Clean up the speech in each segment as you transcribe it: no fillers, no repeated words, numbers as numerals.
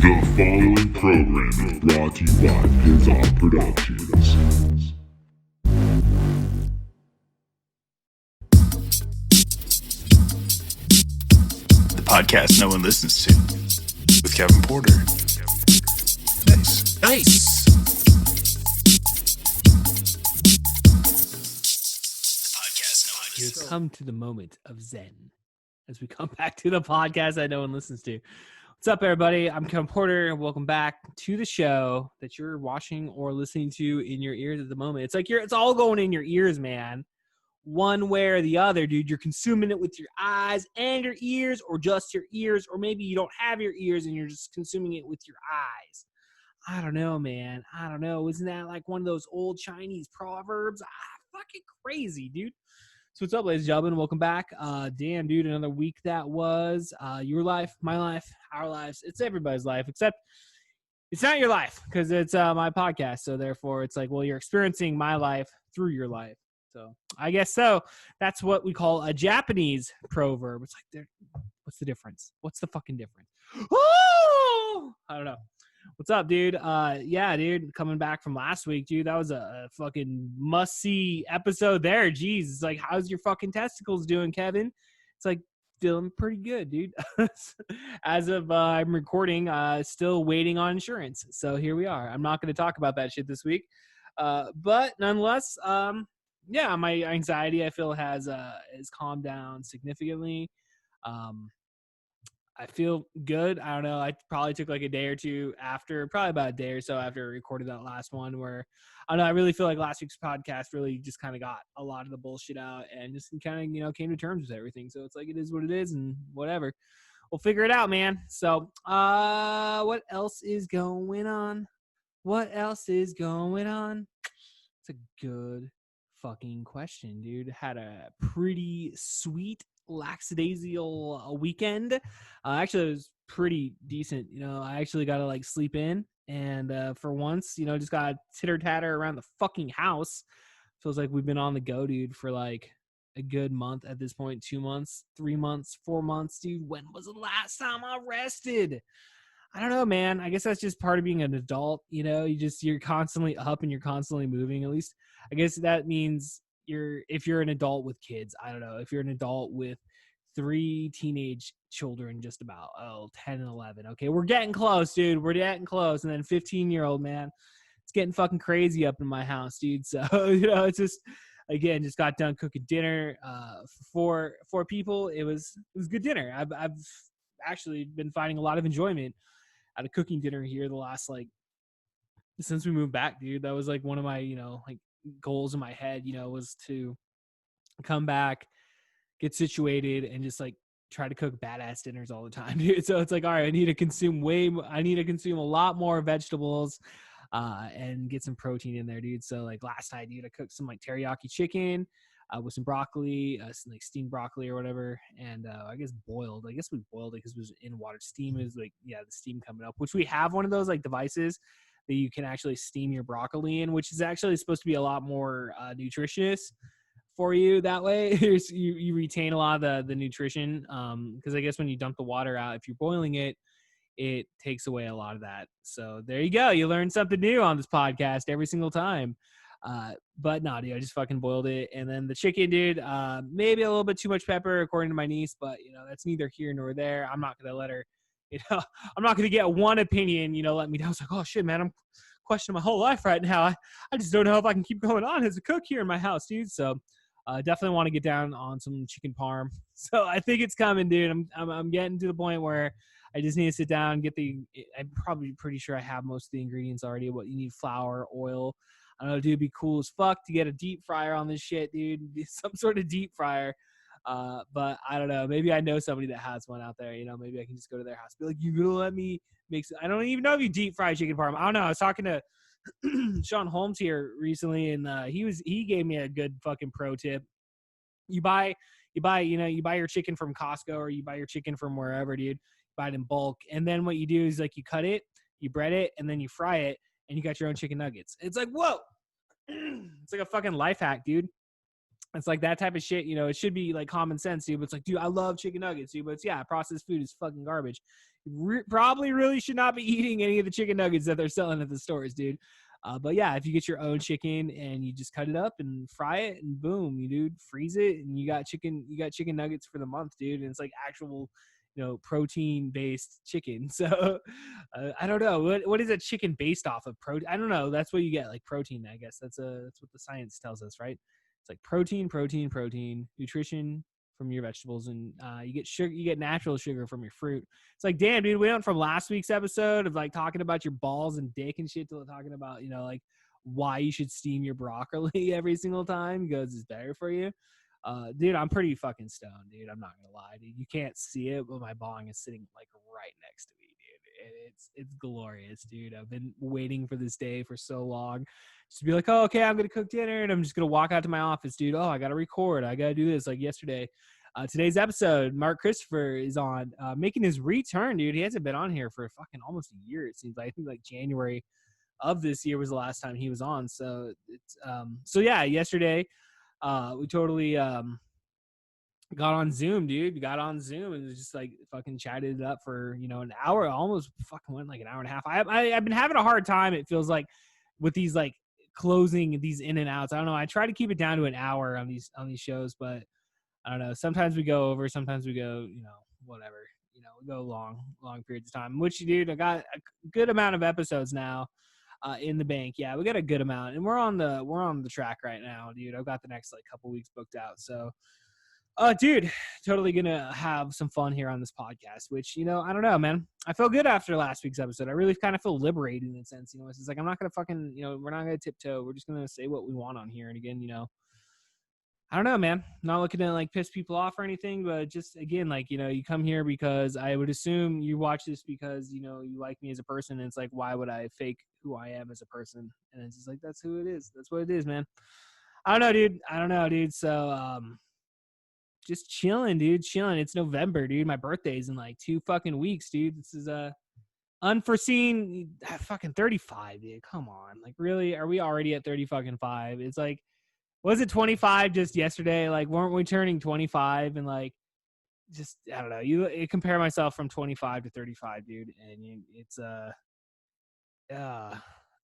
The following program is brought to you by Frickin Productions. The podcast no one listens to, with Kevin Porter. Nice. The podcast no one listens to. We've come to the moment of Zen as we come back to the podcast that no one listens to. What's up, everybody? I'm Kevin Porter. Welcome back to the show that you're watching or listening to in your ears at the moment. It's like it's all going in your ears, man. One way or the other, dude. You're consuming it with your eyes and your ears, or just your ears, or maybe you don't have your ears and you're just consuming it with your eyes. I don't know, man. I don't know. Isn't that like one of those old Chinese proverbs? Fucking crazy, dude. So what's up, ladies and gentlemen? Welcome back. Damn, dude, another week that was. Your life, my life, our lives. It's everybody's life, except it's not your life because it's my podcast. So therefore, it's like, well, you're experiencing my life through your life. So I guess so. That's what we call a Japanese proverb. It's like, what's the difference? What's the fucking difference? Oh! I don't know. What's up, dude? Yeah, dude, coming back from last week, dude, that was a fucking must-see episode there. Jeez, it's like, how's your fucking testicles doing, Kevin? It's like, feeling pretty good, dude. As of I'm recording, still waiting on insurance. So here we are. I'm not going to talk about that shit this week. But nonetheless, yeah, my anxiety, I feel, has calmed down significantly. I feel good. I don't know. I probably took like a day or two after, probably about a day or so after I recorded that last one where, I don't know, I really feel like last week's podcast really just kind of got a lot of the bullshit out and just kind of, came to terms with everything. So it's like, it is what it is and whatever. We'll figure it out, man. So, what else is going on? What else is going on? It's a good fucking question, dude. Had a pretty sweet lackadaisical weekend. Actually, it was pretty decent. I actually got to like sleep in, and for once, just got titter tatter around the fucking house. Feels like we've been on the go, dude, for like a good month at this point. 2 months, 3 months, 4 months, dude. When was the last time I rested? I don't know, man. I guess that's just part of being an adult. You're constantly up and you're constantly moving. At least I guess that means if you're an adult with kids. I don't know. If you're an adult with 3 teenage children, just about 10 and 11. Okay, we're getting close, dude. We're getting close. And then 15-year-old, man, it's getting fucking crazy up in my house, dude. So it's just, again, just got done cooking dinner for 4 people. It was good dinner. I've actually been finding a lot of enjoyment out of cooking dinner here the last since we moved back, dude. That was like one of my goals in my head, was to come back, get situated, and just like try to cook badass dinners all the time, dude. So it's like, all right, I need to consume a lot more vegetables and get some protein in there, dude. So like last night, dude, I cooked some like teriyaki chicken with some broccoli, some like steamed broccoli or whatever, and I guess we boiled it because it was in water. Steam is like, yeah, the steam coming up, which we have one of those like devices that you can actually steam your broccoli in, which is actually supposed to be a lot more nutritious for you. That way you retain a lot of the nutrition, because I guess when you dump the water out, if you're boiling it, it takes away a lot of that. So there you go. You learn something new on this podcast every single time. But no, dude, I just fucking boiled it. And then the chicken, dude, maybe a little bit too much pepper according to my niece, but that's neither here nor there. I'm not going to let her, I'm not going to get one opinion, let me down. I was like, oh shit, man, I'm questioning my whole life right now. I just don't know if I can keep going on as a cook here in my house, dude. So definitely want to get down on some chicken parm. So I think it's coming, dude. I'm getting to the point where I just need to sit down and I'm probably pretty sure I have most of the ingredients already. What you need: flour, oil. I don't know, dude, it'd be cool as fuck to get a deep fryer on this shit, dude. Some sort of deep fryer. But I don't know. Maybe I know somebody that has one out there. Maybe I can just go to their house. Be like, you gonna let me make some? I don't even know if you deep fry chicken parm. I don't know. I was talking to Sean Holmes here recently, and he gave me a good fucking pro tip. You buy your chicken from Costco, or you buy your chicken from wherever, dude. You buy it in bulk, and then what you do is like you cut it, you bread it, and then you fry it. And you got your own chicken nuggets. It's like, whoa. It's like a fucking life hack, dude. It's like that type of shit, you know, it should be like common sense, dude. But it's like, dude, I love chicken nuggets, dude. But it's, yeah, processed food is fucking garbage. You probably really should not be eating any of the chicken nuggets that they're selling at the stores, dude. But yeah, if you get your own chicken and you just cut it up and fry it and boom, you dude, freeze it and you got chicken nuggets for the month, dude. And it's like actual, you know, protein based chicken. So I don't know what is a chicken based off of protein. I don't know. That's what you get, like protein. I guess that's what the science tells us, right? It's like protein, nutrition from your vegetables, and you get sugar. You get natural sugar from your fruit. It's like, damn, dude, we went from last week's episode of like talking about your balls and dick and shit to talking about, you know, like why you should steam your broccoli every single time because it's better for you. Dude, I'm pretty fucking stoned, dude. I'm not gonna lie, dude. You can't see it, but my bong is sitting like right next to me, dude. And it's glorious, dude. I've been waiting for this day for so long. Just to be like, oh, okay, I'm gonna cook dinner and I'm just gonna walk out to my office, dude. Oh, I gotta record. I gotta do this. Like yesterday. Today's episode, Mark Christopher is on, making his return, dude. He hasn't been on here for fucking almost a year, it seems like. I think like January of this year was the last time he was on. So it's so yeah, yesterday we totally got on Zoom, dude. Got on Zoom and just like fucking chatted it up for, you know, an hour. Almost fucking went like an hour and a half. I've been having a hard time, it feels like, with these like closing these in and outs. I don't know. I try to keep it down to an hour on these shows, but I don't know. Sometimes we go over, sometimes we go, you know, whatever. You know, we go long periods of time. Which, dude, I got a good amount of episodes now in the bank. Yeah, we got a good amount, and we're on the track right now, dude. I've got the next like couple weeks booked out. So, dude, totally gonna have some fun here on this podcast. Which, you know, I don't know, man. I feel good after last week's episode. I really kind of feel liberated in a sense. You know, it's just like I'm not gonna fucking, you know, we're not gonna tiptoe. We're just gonna say what we want on here. And again, you know, I don't know, man. I'm not looking to like piss people off or anything, but just again, like, you know, you come here because I would assume you watch this because, you know, you like me as a person. And it's like, why would I fake who I am as a person? And it's just like, that's who it is. That's what it is, man. I don't know, dude. So, just chilling, dude. Chilling. It's November, dude. My birthday's in like 2 fucking weeks, dude. This is unforeseen fucking 35, dude. Come on. Like, really? Are we already at 30 fucking 5? It's like, was it 25 just yesterday? Like, weren't we turning 25? And like, just, I don't know. You compare myself from 25 to 35, dude. And it's, I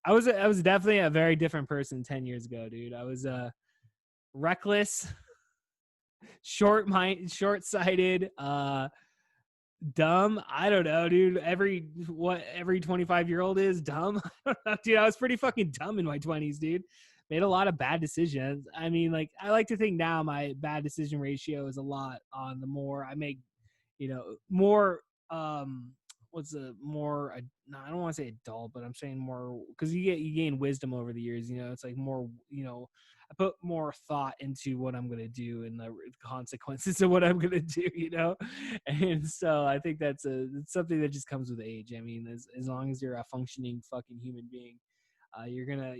was definitely a very different person 10 years ago, dude. I was, reckless, short-sighted, dumb. I don't know, dude. Every 25-year-old is dumb. Dude, I was pretty fucking dumb in my 20s, dude. Made a lot of bad decisions. I mean, like, I like to think now my bad decision ratio is a lot on the more I make, you know, more, no, I don't want to say adult, but I'm saying more, because you gain wisdom over the years, you know. It's like more, you know, I put more thought into what I'm going to do and the consequences of what I'm going to do, you know? And so I think it's something that just comes with age. I mean, as long as you're a functioning fucking human being, you're gonna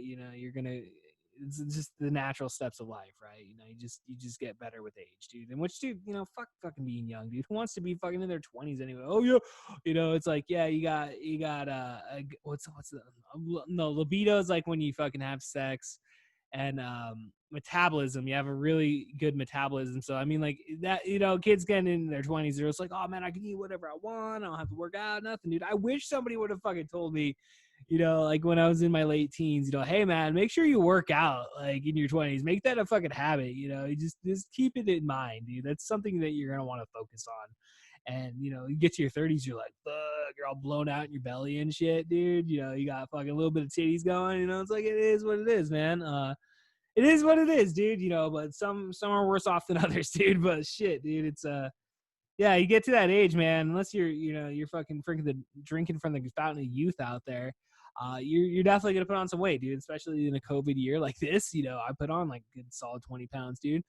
it's just the natural steps of life, right? You know, you just get better with age, dude. And which, dude, you know, fuck fucking being young, dude. Who wants to be fucking in their 20s anyway? Oh yeah, you know, it's like, yeah, you got what's the no, libido is like when you fucking have sex, and metabolism, you have a really good metabolism. So I mean, like that, you know, kids getting in their 20s, they're just like, oh man, I can eat whatever I want, I don't have to work out, nothing, dude. I wish somebody would have fucking told me, you know, like when I was in my late teens, you know, hey man, make sure you work out like in your 20s, make that a fucking habit, you know. You just keep it in mind, dude. That's something that you're gonna want to focus on. And you know, you get to your 30s, you're like, fuck, you're all blown out in your belly and shit, dude. You know, you got fucking a little bit of titties going, you know. It's like, it is what it is, man. It is what it is, dude, you know. But some are worse off than others, dude. But shit, dude, it's yeah, you get to that age, man, unless you're fucking drinking from the fountain of youth out there, you're definitely gonna put on some weight, dude, especially in a COVID year like this. You know, I put on like a good solid 20 pounds, dude.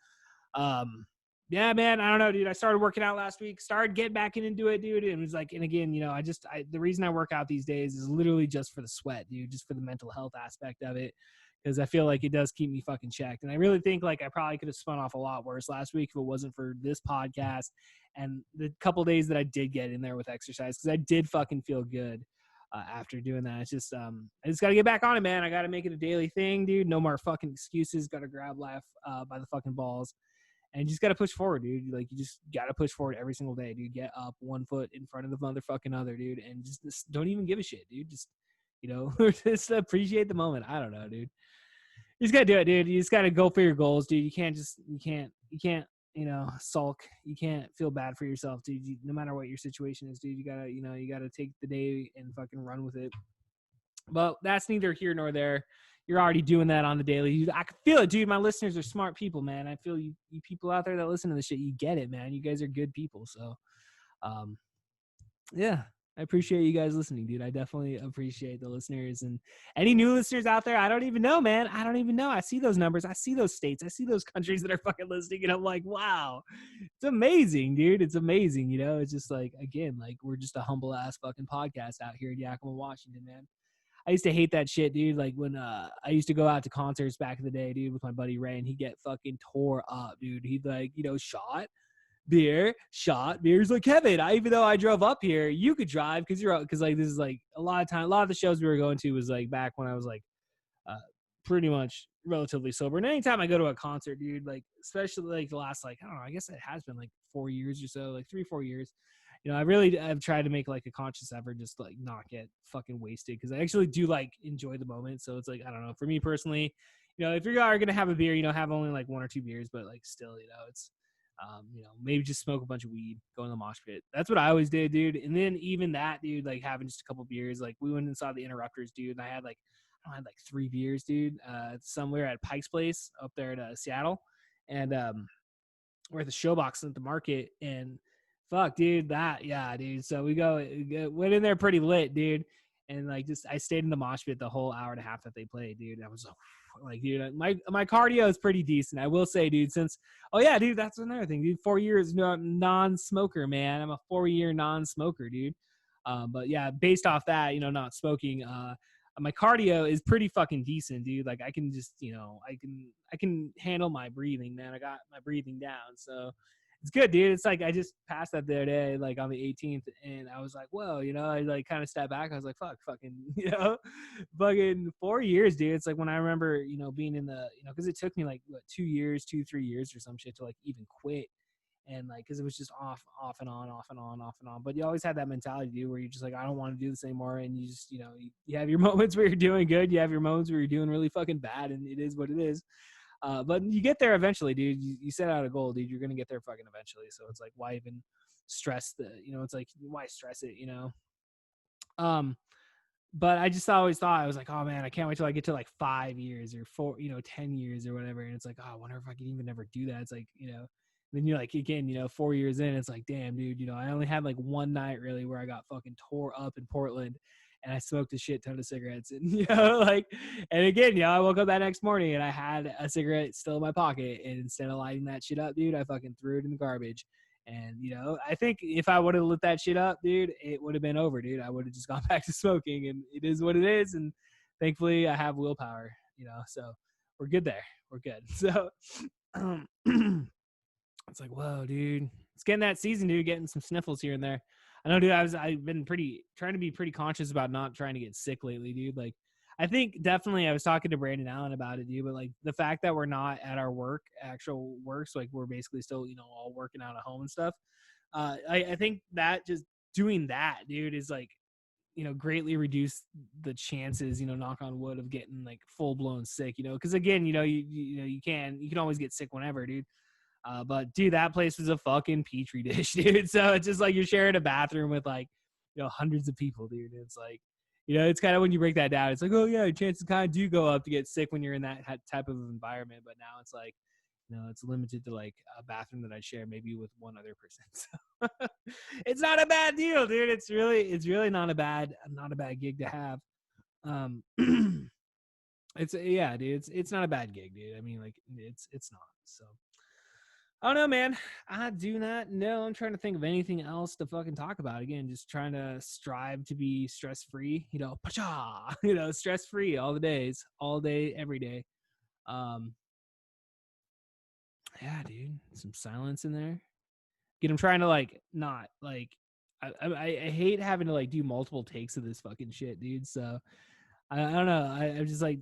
Yeah, man, I don't know, dude. I started working out last week, started getting back into it, dude. And it was like, and again, you know, the reason I work out these days is literally just for the sweat, dude, just for the mental health aspect of it. Because I feel like it does keep me fucking checked. And I really think like I probably could have spun off a lot worse last week if it wasn't for this podcast and the couple days that I did get in there with exercise, because I did fucking feel good. after doing that. It's just I just got to get back on it, man. I got to make it a daily thing, dude. No more fucking excuses. Got to grab life by the fucking balls. And you just got to push forward, dude. Like, you just got to push forward every single day, dude. Get up 1 foot in front of the motherfucking other, dude. And just don't even give a shit, dude. Just, just appreciate the moment. I don't know, dude. You just got to do it, dude. You just got to go for your goals, dude. You can't, sulk. You can't feel bad for yourself, dude. No matter what your situation is, dude, you gotta take the day and fucking run with it. But that's neither here nor there. You're already doing that on the daily. I can feel it, dude. My listeners are smart people, man. I feel you people out there that listen to this shit. You get it, man. You guys are good people. So, yeah, I appreciate you guys listening, dude. I definitely appreciate the listeners and any new listeners out there. I don't even know, man. I don't even know. I see those numbers. I see those states. I see those countries that are fucking listening. And I'm like, wow, it's amazing, dude. It's amazing. It's just like, again, like we're just a humble ass fucking podcast out here in Yakima, Washington, man. I used to hate that shit, dude. Like when I used to go out to concerts back in the day, dude, with my buddy Ray, and he'd get fucking tore up, dude. He'd like, shot beer. He's like, Kevin, even though I drove up here, you could drive because like this is like a lot of the shows we were going to was like back when I was like pretty much relatively sober. And anytime I go to a concert, dude, like especially like the last like I don't know, I guess it has been like 4 years or so, like 3-4 years. I've tried to make like a conscious effort just to, like not get fucking wasted because I actually do like enjoy the moment. So it's like, I don't know, for me personally, if you are going to have a beer, have only like 1 or 2 beers, but like still, it's, maybe just smoke a bunch of weed, go in the mosh pit. That's what I always did, dude. And then even that, dude, like having just a couple beers, like we went and saw the Interrupters, dude. And I had like 3 beers, dude, somewhere at Pike's Place up there in Seattle. And we're at the Showbox at the market and fuck, dude, dude. So we went in there pretty lit, dude. And like I stayed in the mosh pit the whole hour and a half that they played, dude. I was like, dude, my cardio is pretty decent. I will say, dude, dude, that's another thing, dude. 4 years non-smoker, man. I'm a 4-year non-smoker, dude. But yeah, based off that, not smoking, my cardio is pretty fucking decent, dude. Like I can just, I can handle my breathing, man. I got my breathing down. So it's good, dude. It's like I just passed that the other day, like on the 18th, and I was like, whoa, I like kind of stepped back. I was like, fucking, fucking 4 years, dude. It's like when I remember, being in the, because it took me like 2 years, 3 years or some shit to like even quit. And like, cause it was just off and on. But you always had that mentality, dude, where you're just like, I don't want to do this anymore. And you just, you have your moments where you're doing good. You have your moments where you're doing really fucking bad, and it is what it is. But you get there eventually, dude. You set out a goal, dude. You're gonna get there fucking eventually. So it's like, why even stress it's like, why stress it, But I just always thought, I was like, oh man, I can't wait till I get to like 5 years or 4, 10 years or whatever. And it's like, oh, I wonder if I can even ever do that. It's like, then you're like, again, 4 years in, it's like, damn, dude, I only had like one night really where I got fucking tore up in Portland. And I smoked a shit ton of cigarettes, and and again, I woke up that next morning and I had a cigarette still in my pocket, and instead of lighting that shit up, dude, I fucking threw it in the garbage. And I think if I would have lit that shit up, dude, it would have been over, dude. I would have just gone back to smoking, and it is what it is. And thankfully, I have willpower, so we're good there. We're good. So it's like, whoa, dude, it's getting that season, dude. Getting some sniffles here and there. I know, dude. I've been trying to be pretty conscious about not trying to get sick lately, dude. Like, I think definitely I was talking to Brandon Allen about it, dude. But like the fact that we're not at our actual work, so like we're basically still, all working out at home and stuff. I think that just doing that, dude, is like, greatly reduce the chances, knock on wood, of getting like full blown sick, because again, you can always get sick whenever, dude. But dude, that place was a fucking petri dish, dude. So it's just like you're sharing a bathroom with like, hundreds of people, dude. It's like, it's kind of when you break that down, it's like, oh yeah, chances kind of do go up to get sick when you're in that type of environment. But now it's like, it's limited to like a bathroom that I share maybe with one other person. So it's not a bad deal, dude. It's really not a bad gig to have. It's yeah, dude. It's not a bad gig, dude. I mean, like it's not. So I don't know, man. I do not know. I'm trying to think of anything else to fucking talk about. Again, just trying to strive to be stress-free, pacha, stress-free all the days, all day, every day. Yeah, dude. Some silence in there. Again, I'm trying to like not like I hate having to like do multiple takes of this fucking shit, dude. So I don't know. I'm just like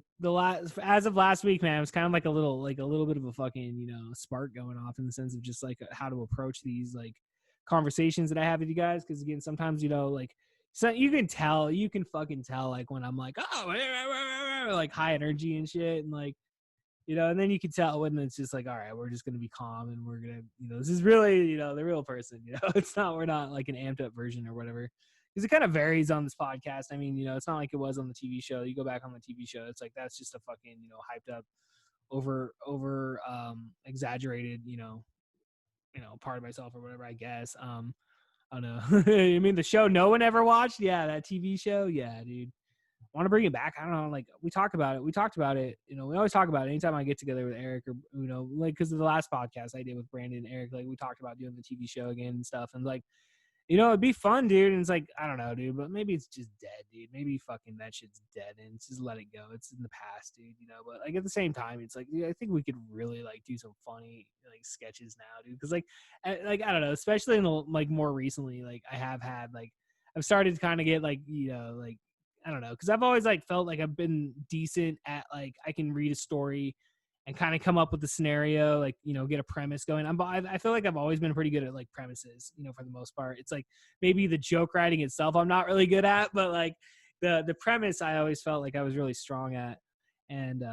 as of last week, man. It was kind of like a little bit of a fucking spark going off in the sense of just like how to approach these like conversations that I have with you guys. Because again, sometimes like so you can fucking tell like when I'm like like high energy and shit and like and then you can tell when it's just like, all right, we're just gonna be calm and we're gonna this is really the real person. We're not like an amped up version or whatever. Because it kind of varies on this podcast. I mean, it's not like it was on the TV show. You go back on the TV show, it's like that's just a fucking, hyped up, over exaggerated, part of myself or whatever, I guess. I don't know. I mean, the show no one ever watched. Yeah, that TV show. Yeah, dude. Want to bring it back? I don't know. Like we talked about it. We always talk about it anytime I get together with Eric or like because of the last podcast I did with Brandon and Eric. Like we talked about doing the TV show again and stuff, and like. It'd be fun, dude. And it's like, I don't know, dude, but maybe it's just dead, dude. Maybe fucking that shit's dead and just let it go. It's in the past, dude, But like at the same time, it's like, I think we could really like do some funny like sketches now, dude. Cause like I don't know, especially in the like more recently, like I have had like, I've started to kind of get like, like, I don't know. Cause I've always like felt like I've been decent at like, I can read a story and kind of come up with the scenario, like, get a premise going. I feel like I've always been pretty good at like premises, for the most part. It's like maybe the joke writing itself I'm not really good at, but like the premise I always felt like I was really strong at. And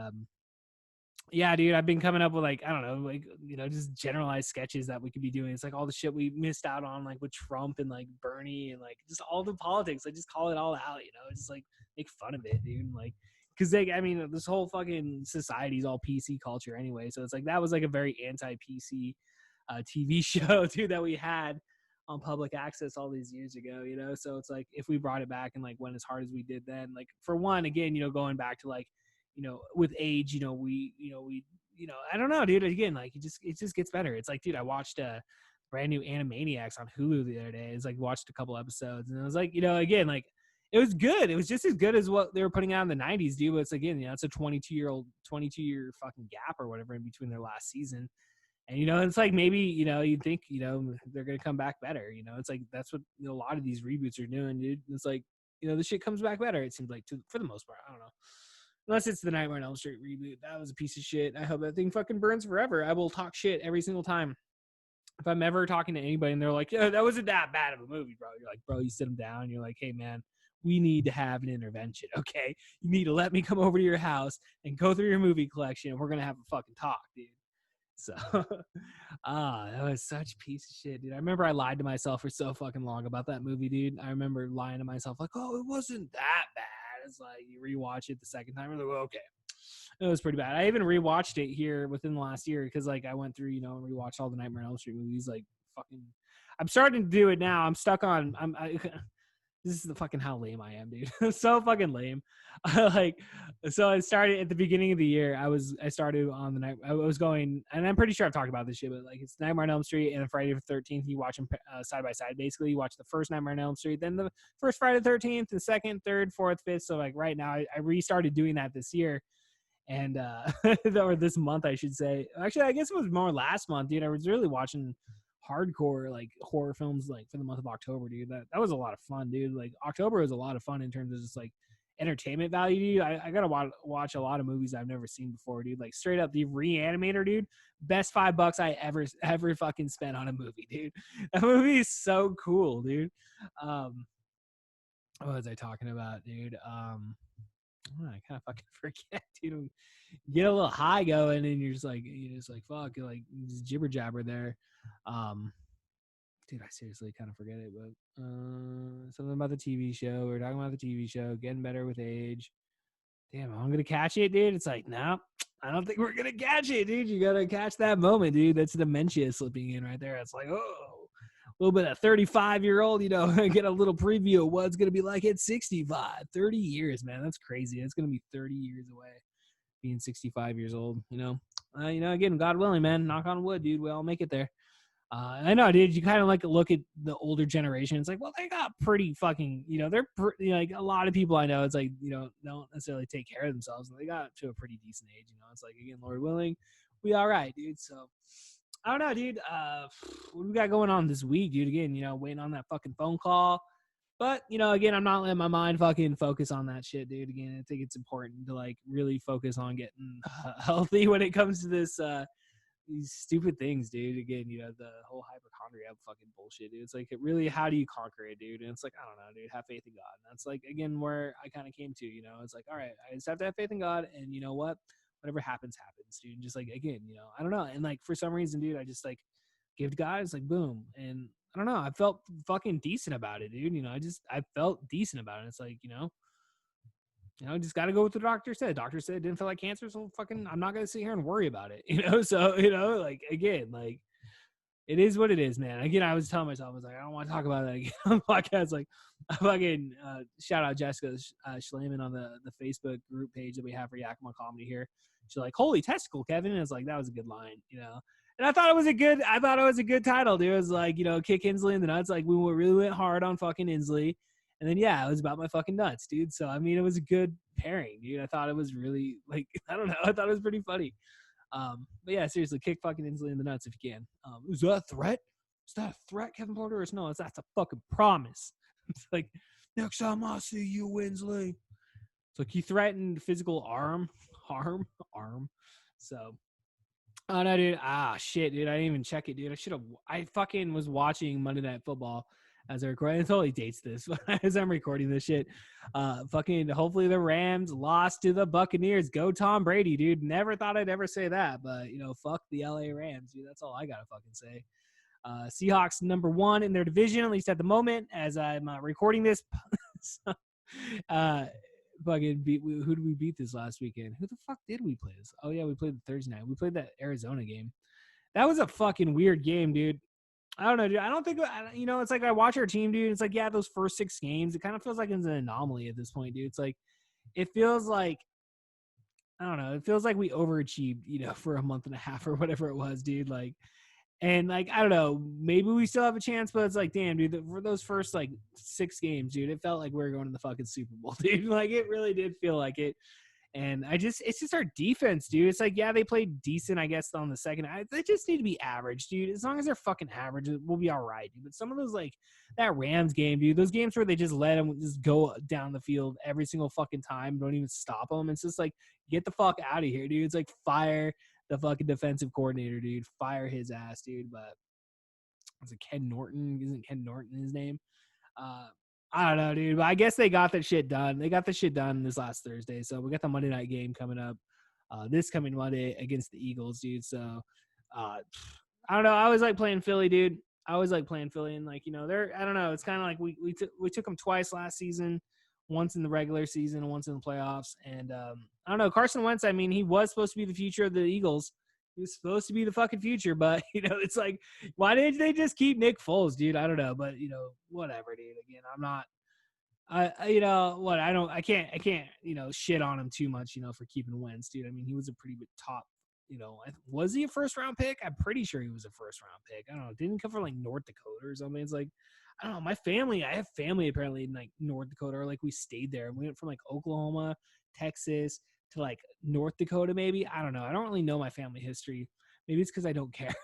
yeah, dude, I've been coming up with like, I don't know, like, just generalized sketches that we could be doing. It's like all the shit we missed out on, like with Trump and like Bernie and like just all the politics. I just call it all out, just like make fun of it, dude. Like, because this whole fucking society's all PC culture anyway. So it's like that was like a very anti-PC TV show, dude, that we had on public access all these years ago, So it's like if we brought it back and like went as hard as we did then, like for one, again, going back to like, with age, we I don't know, dude. Again, like it just gets better. It's like, dude, I watched a brand new Animaniacs on Hulu the other day. It's like watched a couple episodes and I was like, again, like. It was good. It was just as good as what they were putting out in the 90s, dude. But it's again, it's a 22-year fucking gap or whatever in between their last season. And, it's like maybe, you'd think, they're going to come back better. It's like that's what a lot of these reboots are doing, dude. It's like, the shit comes back better, it seems like, for the most part. I don't know. Unless it's the Nightmare on Elm Street reboot. That was a piece of shit. I hope that thing fucking burns forever. I will talk shit every single time. If I'm ever talking to anybody and they're like, yeah, that wasn't that bad of a movie, bro. You're like, bro, you sit them down. And you're like, hey, man. We need to have an intervention, okay? You need to let me come over to your house and go through your movie collection, and we're gonna have a fucking talk, dude. So, that was such a piece of shit, dude. I remember I lied to myself for so fucking long about that movie, dude. I remember lying to myself like, oh, it wasn't that bad. It's like you rewatch it the second time, you're like, well, okay. It was pretty bad. I even rewatched it here within the last year because, like, I went through, and rewatched all the Nightmare on Elm Street movies. Like, fucking, I'm starting to do it now. I'm stuck on. This is the fucking how lame I am, dude. So fucking lame. So I started at the beginning of the year. I started on the night. I was going, and I'm pretty sure I've talked about this shit, but like it's Nightmare on Elm Street and Friday the 13th. You watch them side by side. Basically, you watch the first Nightmare on Elm Street, then the first Friday the 13th, the second, third, fourth, fifth. So like right now, I restarted doing that this year, and or this month, I should say. Actually, I guess it was more last month, dude. I was really watching hardcore like horror films like for the month of October, dude. That was a lot of fun, dude. Like October was a lot of fun in terms of just like entertainment value, dude. I gotta watch a lot of movies I've never seen before, dude. Like straight up the Reanimator, dude. Best $5 I ever fucking spent on a movie, dude. That movie is so cool, dude. What was I talking about, dude? I kind of fucking forget, dude. Get a little high going and you're just like fuck, you're like just jibber jabber there. Dude, I seriously kind of forget it, but something about the TV show. We were talking about the TV show getting better with age. Damn, I'm gonna catch it, dude. It's like, no, I don't think we're gonna catch it, dude. You gotta catch that moment, dude. That's dementia slipping in right there. It's like, oh, a little bit of 35-year-old, get a little preview of what it's gonna be like at 65. 30 years, man. That's crazy. It's gonna be 30 years away, being 65 years old. Again, God willing, man. Knock on wood, dude. We all make it there. I know, dude. You kind of like look at the older generation. It's like, well, they got pretty fucking, they're like a lot of people I know. It's like, don't necessarily take care of themselves, and they got to a pretty decent age. It's like, again, Lord willing, we all right, dude. So, I don't know, dude. What do we got going on this week, dude? Again, waiting on that fucking phone call. But, again, I'm not letting my mind fucking focus on that shit, dude. Again, I think it's important to like really focus on getting healthy when it comes to this these stupid things, dude. Again, the whole hypochondria fucking bullshit, dude. It's like, how do you conquer it, dude? And it's like, I don't know, dude. Have faith in God. And that's like, again, where I kind of came to, it's like, all right, I just have to have faith in God, and you know what? Whatever happens, happens, dude. And just like, again, I don't know. And like, for some reason, dude, I just like give to God. It's like, boom. And I don't know. I felt fucking decent about it, dude. I felt decent about it. It's like, just got to go with what the doctor said. Doctor said it didn't feel like cancer, so fucking, I'm not going to sit here and worry about it, So, like, again, like, it is what it is, man. Again, I was telling myself, I was like, I don't want to talk about that again on the podcast. Like, I fucking shout out Jessica Schleiman on the Facebook group page that we have for Yakima Comedy here. She's like, holy testicle, Kevin. And it's like, that was a good line, And I thought it was a good title, dude. It was like, kick Inslee in the nuts. Like, we really went hard on fucking Inslee. And then, yeah, it was about my fucking nuts, dude. So, I mean, it was a good pairing, dude. I thought it was really, like, I don't know. I thought it was pretty funny. But, yeah, seriously, kick fucking Inslee in the nuts if you can. Is that a threat? Is that a threat, Kevin Porter? Or no, that's a fucking promise. It's like, next time I see you, Inslee. It's like he threatened physical harm. So, oh, no, dude. Shit, dude. I didn't even check it, dude. I fucking was watching Monday Night Football as I record. It totally dates this as I'm recording this shit. Fucking hopefully the Rams lost to the Buccaneers. Go Tom Brady, dude. Never thought I'd ever say that, but fuck the LA Rams, dude. That's all I gotta fucking say. Seahawks number 1 in their division, at least at the moment, as I'm recording this. So, fucking who did we beat this last weekend? Who the fuck did we play this? Oh yeah, we played the Thursday night. We played that Arizona game. That was a fucking weird game, dude. I don't know, dude. I don't think, it's like I watch our team, dude. It's like, yeah, those first 6 games, it kind of feels like it's an anomaly at this point, dude. It's like, it feels like, I don't know. It feels like we overachieved, for a month and a half or whatever it was, dude. Like, and like, I don't know, maybe we still have a chance, but it's like, damn, dude, for those first like 6 games, dude, it felt like we were going to the fucking Super Bowl, dude. Like, it really did feel like it. And it's just our defense, dude. It's like, yeah, they played decent, I guess, on the second. They just need to be average, dude. As long as they're fucking average, we'll be all right, dude. But some of those, like, that Rams game, dude, those games where they just let them just go down the field every single fucking time, don't even stop them. It's just like, get the fuck out of here, dude. It's like, fire the fucking defensive coordinator, dude. Fire his ass, dude. But is it Ken Norton? Isn't Ken Norton his name? I don't know, dude. But I guess they got that shit done. They got the shit done this last Thursday. So we got the Monday night game coming up this coming Monday against the Eagles, dude. So I don't know. I always like playing Philly, dude. I always like playing Philly. And, like, they're, I don't know. It's kind of like we took them twice last season, once in the regular season and once in the playoffs. And I don't know. Carson Wentz, I mean, he was supposed to be the future of the Eagles. He was supposed to be the fucking future, but, it's like, why didn't they just keep Nick Foles, dude? I don't know, but, whatever, dude. Again, I'm not, I can't, shit on him too much, for keeping Wentz, dude. I mean, he was a pretty top, was he a first round pick? I'm pretty sure he was a first round pick. I don't know. Didn't come from like North Dakota or something. It's like, I don't know. I have family apparently in like North Dakota, or like we stayed there. We went from like Oklahoma, Texas to like North Dakota, maybe. I don't know. I don't really know my family history. Maybe it's because I don't care.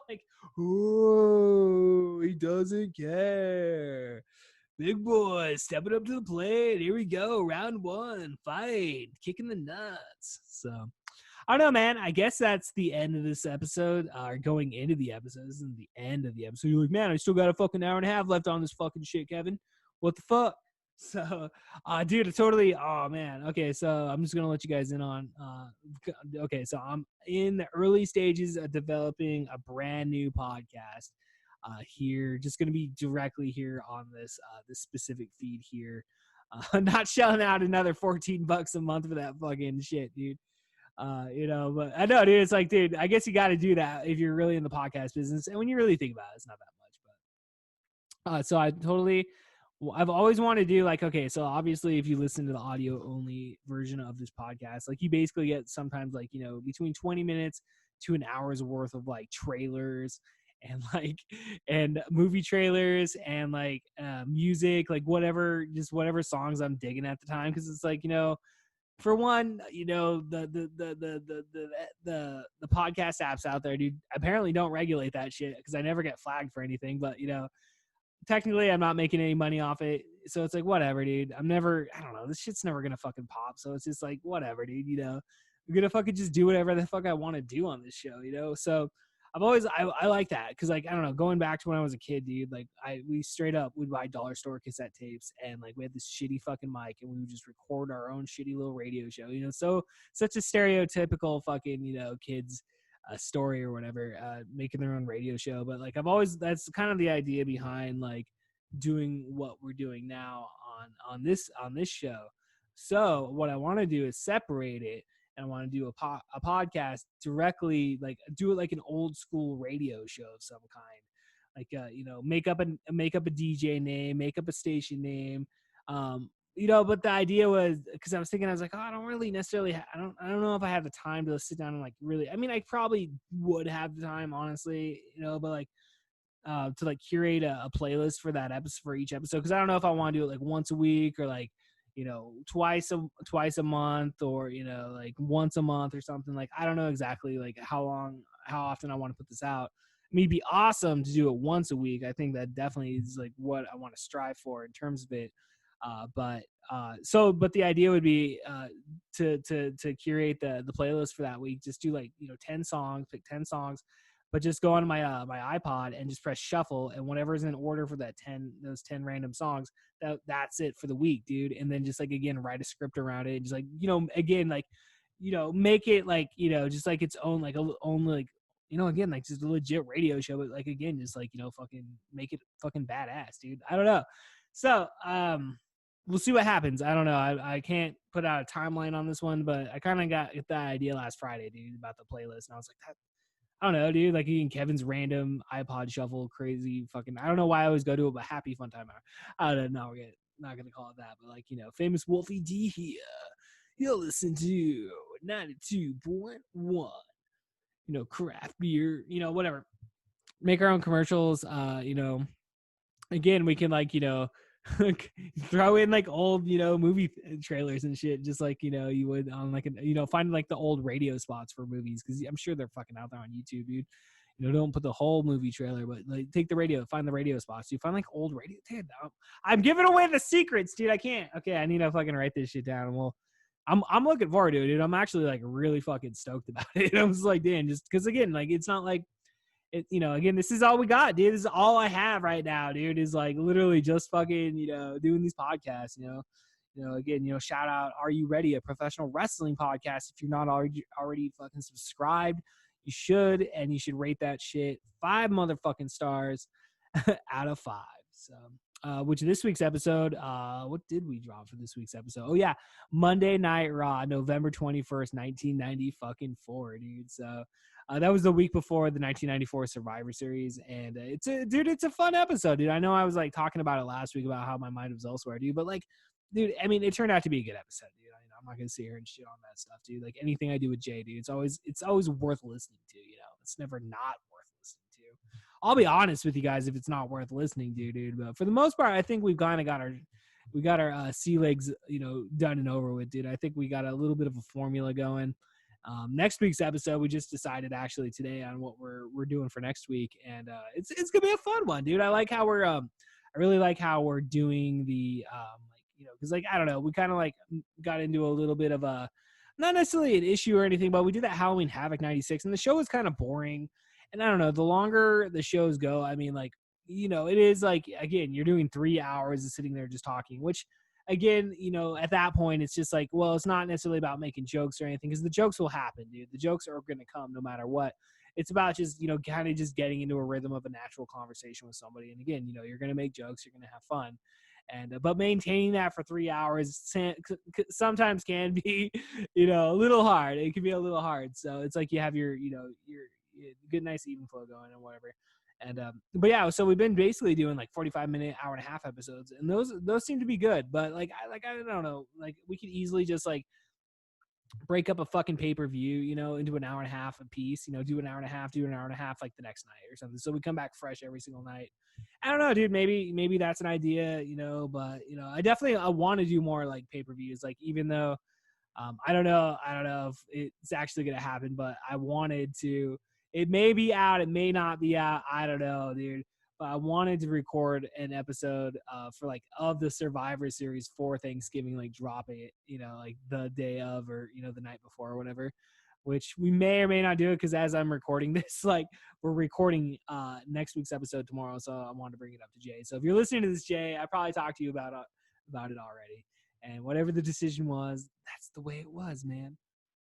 Like, oh, he doesn't care. Big boy, stepping up to the plate. Here we go. Round 1, fight, kicking the nuts. So, I don't know, man. I guess that's the end of this episode. Going into the episode. This isn't the end of the episode. You're like, man, I still got a fucking hour and a half left on this fucking shit, Kevin. What the fuck? So, dude, oh, man. Okay, so I'm just going to let you guys in on, okay, so I'm in the early stages of developing a brand new podcast here. Just going to be directly here on this specific feed here. Not shelling out another $14 a month for that fucking shit, dude. But I know, dude, it's like, dude, I guess you got to do that if you're really in the podcast business. And when you really think about it, it's not that much, but, so I've always wanted to do, like, okay, so obviously if you listen to the audio only version of this podcast, like, you basically get sometimes like, between 20 minutes to an hour's worth of like trailers and like, and movie trailers and like, music, like whatever songs I'm digging at the time. Cause it's like, for one, the podcast apps out there, dude, apparently don't regulate that shit because I never get flagged for anything. But technically, I'm not making any money off it, so it's like whatever, dude. I don't know, this shit's never gonna fucking pop. So it's just like whatever, dude. I'm gonna fucking just do whatever the fuck I want to do on this show, So I like that because like I don't know, going back to when I was a kid, dude, like we straight up would buy dollar store cassette tapes and like we had this shitty fucking mic and we would just record our own shitty little radio show, so such a stereotypical fucking kids story or whatever, making their own radio show. But like that's kind of the idea behind like doing what we're doing now on this show. So what I want to do is separate it. And I want to do a podcast directly, like do it like an old school radio show of some kind, like make up a DJ name, make up a station name, but the idea was because I was thinking, I was like, oh, I don't really necessarily I don't know if I have the time to sit down and like really, I mean, I probably would have the time, honestly, but like to like curate a playlist for that episode, for each episode, because I don't know if I want to do it like once a week or like twice a month or like once a month or something. Like I don't know exactly like how often I want to put this out. I mean, it'd be awesome to do it once a week. I think that definitely is like what I want to strive for in terms of it. But the idea would be to curate the playlist for that week. Just do like 10 songs, pick 10 songs, but just go on my my iPod and just press shuffle, and whatever's in order for those 10 random songs, that's it for the week, dude. And then just like again write a script around it, just like again like make it like just like its own like own like again like just a legit radio show, but like again just like fucking make it fucking badass, dude. I don't know. So we'll see what happens. I don't know. I can't put out a timeline on this one, but I kind of got that idea last Friday, dude, about the playlist, and I was like, I don't know, dude. Like even Kevin's random iPod shuffle, crazy fucking. I don't know why I always go to it, but happy fun time hour. I don't know. We're not gonna call it that, but like famous Wolfie D here. You'll listen to 92.1. Craft beer. Whatever. Make our own commercials. Again, we can like throw in like old movie trailers and shit, just like you would on like find like the old radio spots for movies, because I'm sure they're fucking out there on YouTube, dude. Don't put the whole movie trailer, but like find the radio spots. You find like old radio. Dude, I'm giving away the secrets, dude. I can't. Okay, I need to fucking write this shit down. Well, I'm looking forward to it, dude. I'm actually like really fucking stoked about it. I'm just like, damn, just because again, like it's not like it, again, this is all we got, dude. This is all I have right now, dude, is like literally just fucking, doing these podcasts, again, shout out Are You Ready, a professional wrestling podcast. If you're not already fucking subscribed, you should, and you should rate that shit 5 motherfucking stars out of 5. So, which this week's episode, what did we drop for this week's episode? Oh yeah, Monday Night Raw, November 21st, 1994, dude. So, that was the week before the 1994 Survivor Series, and it's a fun episode, dude. I know I was like talking about it last week about how my mind was elsewhere, dude, but like, dude, I mean, it turned out to be a good episode, dude. I'm not gonna sit here and shit on that stuff, dude. Like anything I do with Jay, dude, it's always worth listening to. It's never not worth listening to. I'll be honest with you guys if it's not worth listening to, dude. But for the most part, I think we've kind of got our sea legs, done and over with, dude. I think we got a little bit of a formula going. Next week's episode, we just decided actually today on what we're doing for next week, and it's gonna be a fun one, dude. I really like how we're doing the because like I don't know, we kind of like got into a little bit of a, not necessarily an issue or anything, but we did that Halloween Havoc 96, and the show was kind of boring, and I don't know, the longer the shows go, I mean, like it is like, again, you're doing 3 hours of sitting there just talking, which again, at that point, it's just like, well, it's not necessarily about making jokes or anything, because the jokes will happen, dude. The jokes are going to come no matter what. It's about just, kind of just getting into a rhythm of a natural conversation with somebody. And again, you're going to make jokes, you're going to have fun. And, but maintaining that for 3 hours sometimes can be, a little hard. It can be a little hard. So it's like you have your good, nice even flow going and whatever. And but yeah, so we've been basically doing like 45-minute, hour and a half episodes, and those seem to be good. But like I don't know, like we could easily just like break up a fucking pay-per-view, into an hour and a half a piece, do an hour and a half like the next night or something. So we come back fresh every single night. I don't know, dude, maybe that's an idea, but I definitely want to do more like pay-per-views, like even though I don't know if it's actually going to happen, but I wanted to. It may be out, it may not be out. I don't know, dude. But I wanted to record an episode for like of the Survivor Series for Thanksgiving, like dropping it, like the day of or the night before or whatever. Which we may or may not do it because as I'm recording this, like we're recording next week's episode tomorrow, so I wanted to bring it up to Jay. So if you're listening to this, Jay, I probably talked to you about it already. And whatever the decision was, that's the way it was, man.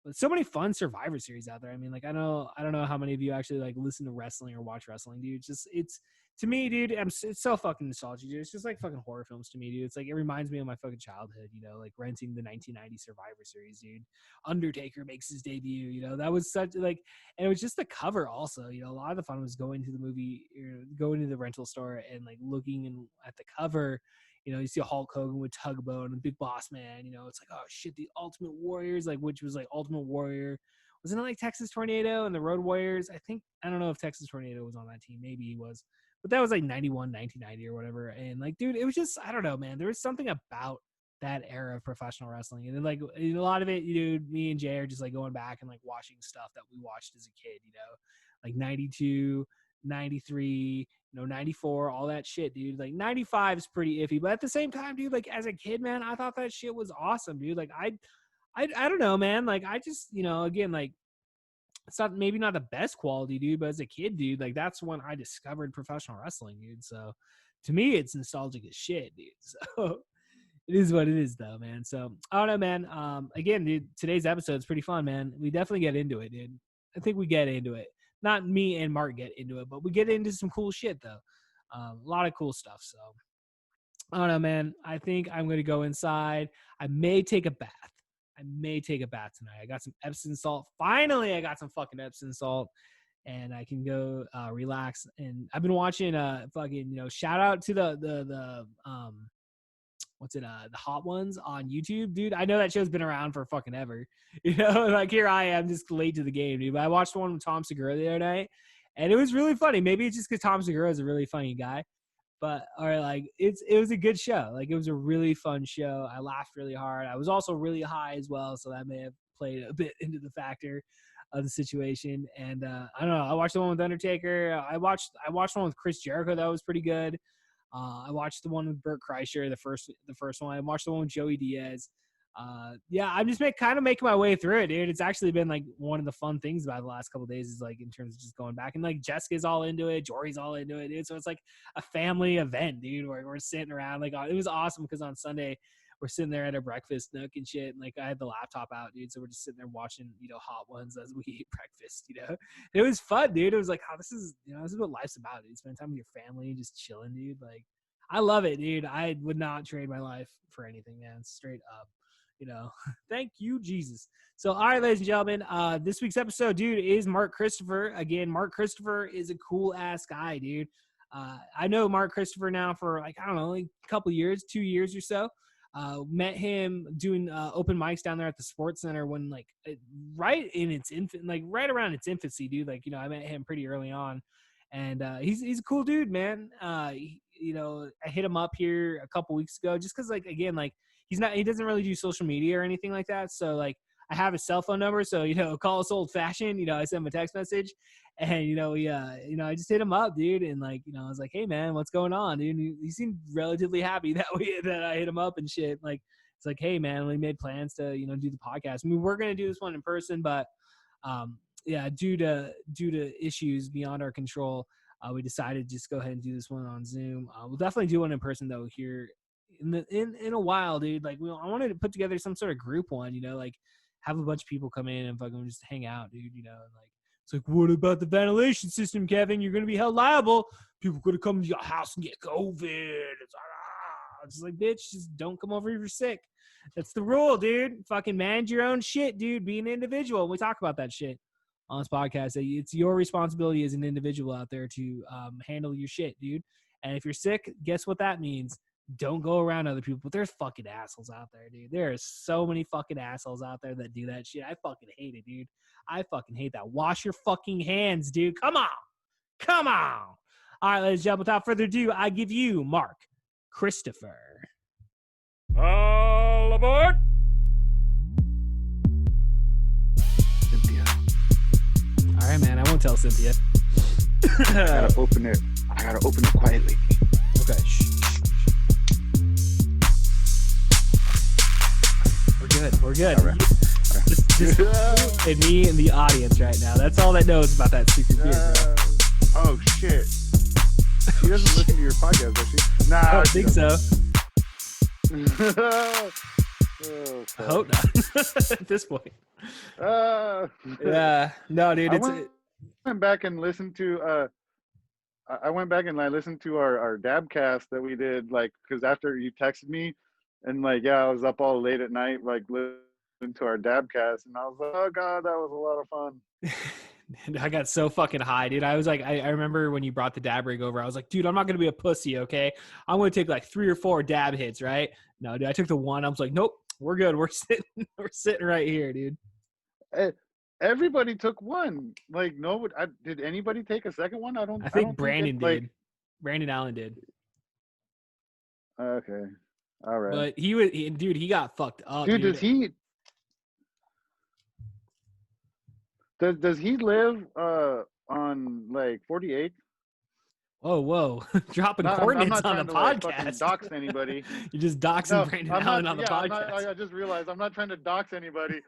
But so many fun Survivor Series out there. I mean, like I don't know how many of you actually like listen to wrestling or watch wrestling, dude. It's to me, dude, it's so fucking nostalgic, dude. It's just like fucking horror films to me, dude. It's like it reminds me of my fucking childhood, like renting the 1990 Survivor Series, dude. Undertaker makes his debut, that was such like, and it was just the cover also, a lot of the fun was going to the movie, going to the rental store and like looking at the cover. You see a Hulk Hogan with Tugboat and Big Boss Man. It's like, oh shit, the Ultimate Warriors, like which was like Ultimate Warrior. Wasn't it like Texas Tornado and the Road Warriors? I don't know if Texas Tornado was on that team. Maybe he was. But that was like 91, 1990 or whatever. And like, dude, it was just, I don't know, man. There was something about that era of professional wrestling. And then like a lot of it, me and Jay are just like going back and like watching stuff that we watched as a kid, like 92, 93, 94, all that shit, dude. Like 95 is pretty iffy, but at the same time, dude, like as a kid, man, I thought that shit was awesome, dude. Like I don't know, man. Like I just, again, like it's maybe not the best quality, dude, but as a kid, dude, like that's when I discovered professional wrestling, dude. So to me, it's nostalgic as shit, dude. So it is what it is, though, man. So I don't know, man. Again, dude, today's episode is pretty fun, man. We definitely get into it, dude. I think we get into it. Not me and Mark get into it, but we get into some cool shit, though. A lot of cool stuff. So I don't know, man. I think I'm going to go inside. I may take a bath. Tonight. I got some Epsom salt. Finally, I got some fucking Epsom salt. And I can go relax. And I've been watching fucking, shout out to the the Hot Ones on YouTube, dude. I know that show's been around for fucking ever. Like here I am just late to the game, dude. But I watched one with Tom Segura the other night, and it was really funny. Maybe it's just because Tom Segura is a really funny guy, but it was a good show. Like it was a really fun show. I laughed really hard. I was also really high as well, so that may have played a bit into the factor of the situation. And I don't know. I watched the one with Undertaker. I watched one with Chris Jericho that was pretty good. I watched the one with Bert Kreischer, the first one. I watched the one with Joey Diaz. Yeah, I'm just kind of making my way through it, dude. It's actually been like one of the fun things about the last couple of days is like in terms of just going back and like Jessica's all into it, Jory's all into it, dude. So it's like a family event, dude, where we're sitting around. Like it was awesome because on Sunday we're sitting there at a breakfast nook and shit, and like I had the laptop out, dude. So we're just sitting there watching, Hot Ones as we eat breakfast. It was fun, dude. It was like, this is what life's about, dude. Spend time with your family, just chilling, dude. Like I love it, dude. I would not trade my life for anything, man. Straight up. Thank you, Jesus. So, all right, ladies and gentlemen, this week's episode, dude, is Mark Christopher. Again, Mark Christopher is a cool ass guy, dude. I know Mark Christopher now for like, I don't know, like a couple years, 2 years or so. Met him doing open mics down there at the Sports Center when like right around its infancy, dude. Like, I met him pretty early on, and he's a cool dude, man. I hit him up here a couple weeks ago just because, like, again, like he doesn't really do social media or anything like that. So like I have his cell phone number, so call us old fashioned. I sent him a text message, and I just hit him up, dude, and like I was like, hey man, what's going on, dude? And he seemed relatively happy that I hit him up and shit. Like it's like, hey man, we made plans to do the podcast. I mean, we're gonna do this one in person, but yeah, due to issues beyond our control, we decided to just go ahead and do this one on Zoom. We'll definitely do one in person though here in a while, dude. Like I wanted to put together some sort of group one, like have a bunch of people come in and fucking just hang out, dude. And like it's like, what about the ventilation system, Kevin? You're gonna be held liable. People gonna come to your house and get COVID. It's like, bitch, just don't come over if you're sick. That's the rule, dude. Fucking manage your own shit, dude. Be an individual. We talk about that shit on this podcast. It's your responsibility as an individual out there to handle your shit, dude. And if you're sick, guess what that means? Don't go around other people. But there's fucking assholes out there, dude. There are so many fucking assholes out there that do that shit. I fucking hate it, dude. I fucking hate that. Wash your fucking hands, dude. Come on. All right, ladies and gentlemen, without further ado, I give you Mark Christopher. All aboard! man. I won't tell Cynthia. I gotta open it quietly. Okay. Shh. We're good. All right. Just and me and the audience right now. That's all that knows about that secret beer, bro. Oh shit. She doesn't listen to your podcast, does she? Nah. I don't think so. Oh, I hope not. At this point. Yeah. No, dude. I went back and listened to I went back and I listened to our dab cast that we did, like, because after you texted me, and like, yeah, I was up all late at night, like listening to our dab cast, and I was like, oh god, that was a lot of fun. I got so fucking high, dude. I was like, I remember when you brought the dab rig over, I was like, dude, I'm not going to be a pussy, okay? I'm going to take like 3 or 4 dab hits, right? No, dude, I took the one. I was like, nope, we're good. We're sitting right here, dude. Everybody took one. Like, no, did anybody take a second one? I think Brandon did. Like, Brandon Allen did. Okay. All right. But dude, he got fucked up. Dude, does he live on like 48th? Whoa. Dropping coordinates on the podcast. Like, dox anybody. You're just doxing Brandon Allen on the podcast. I just realized I'm not trying to dox anybody.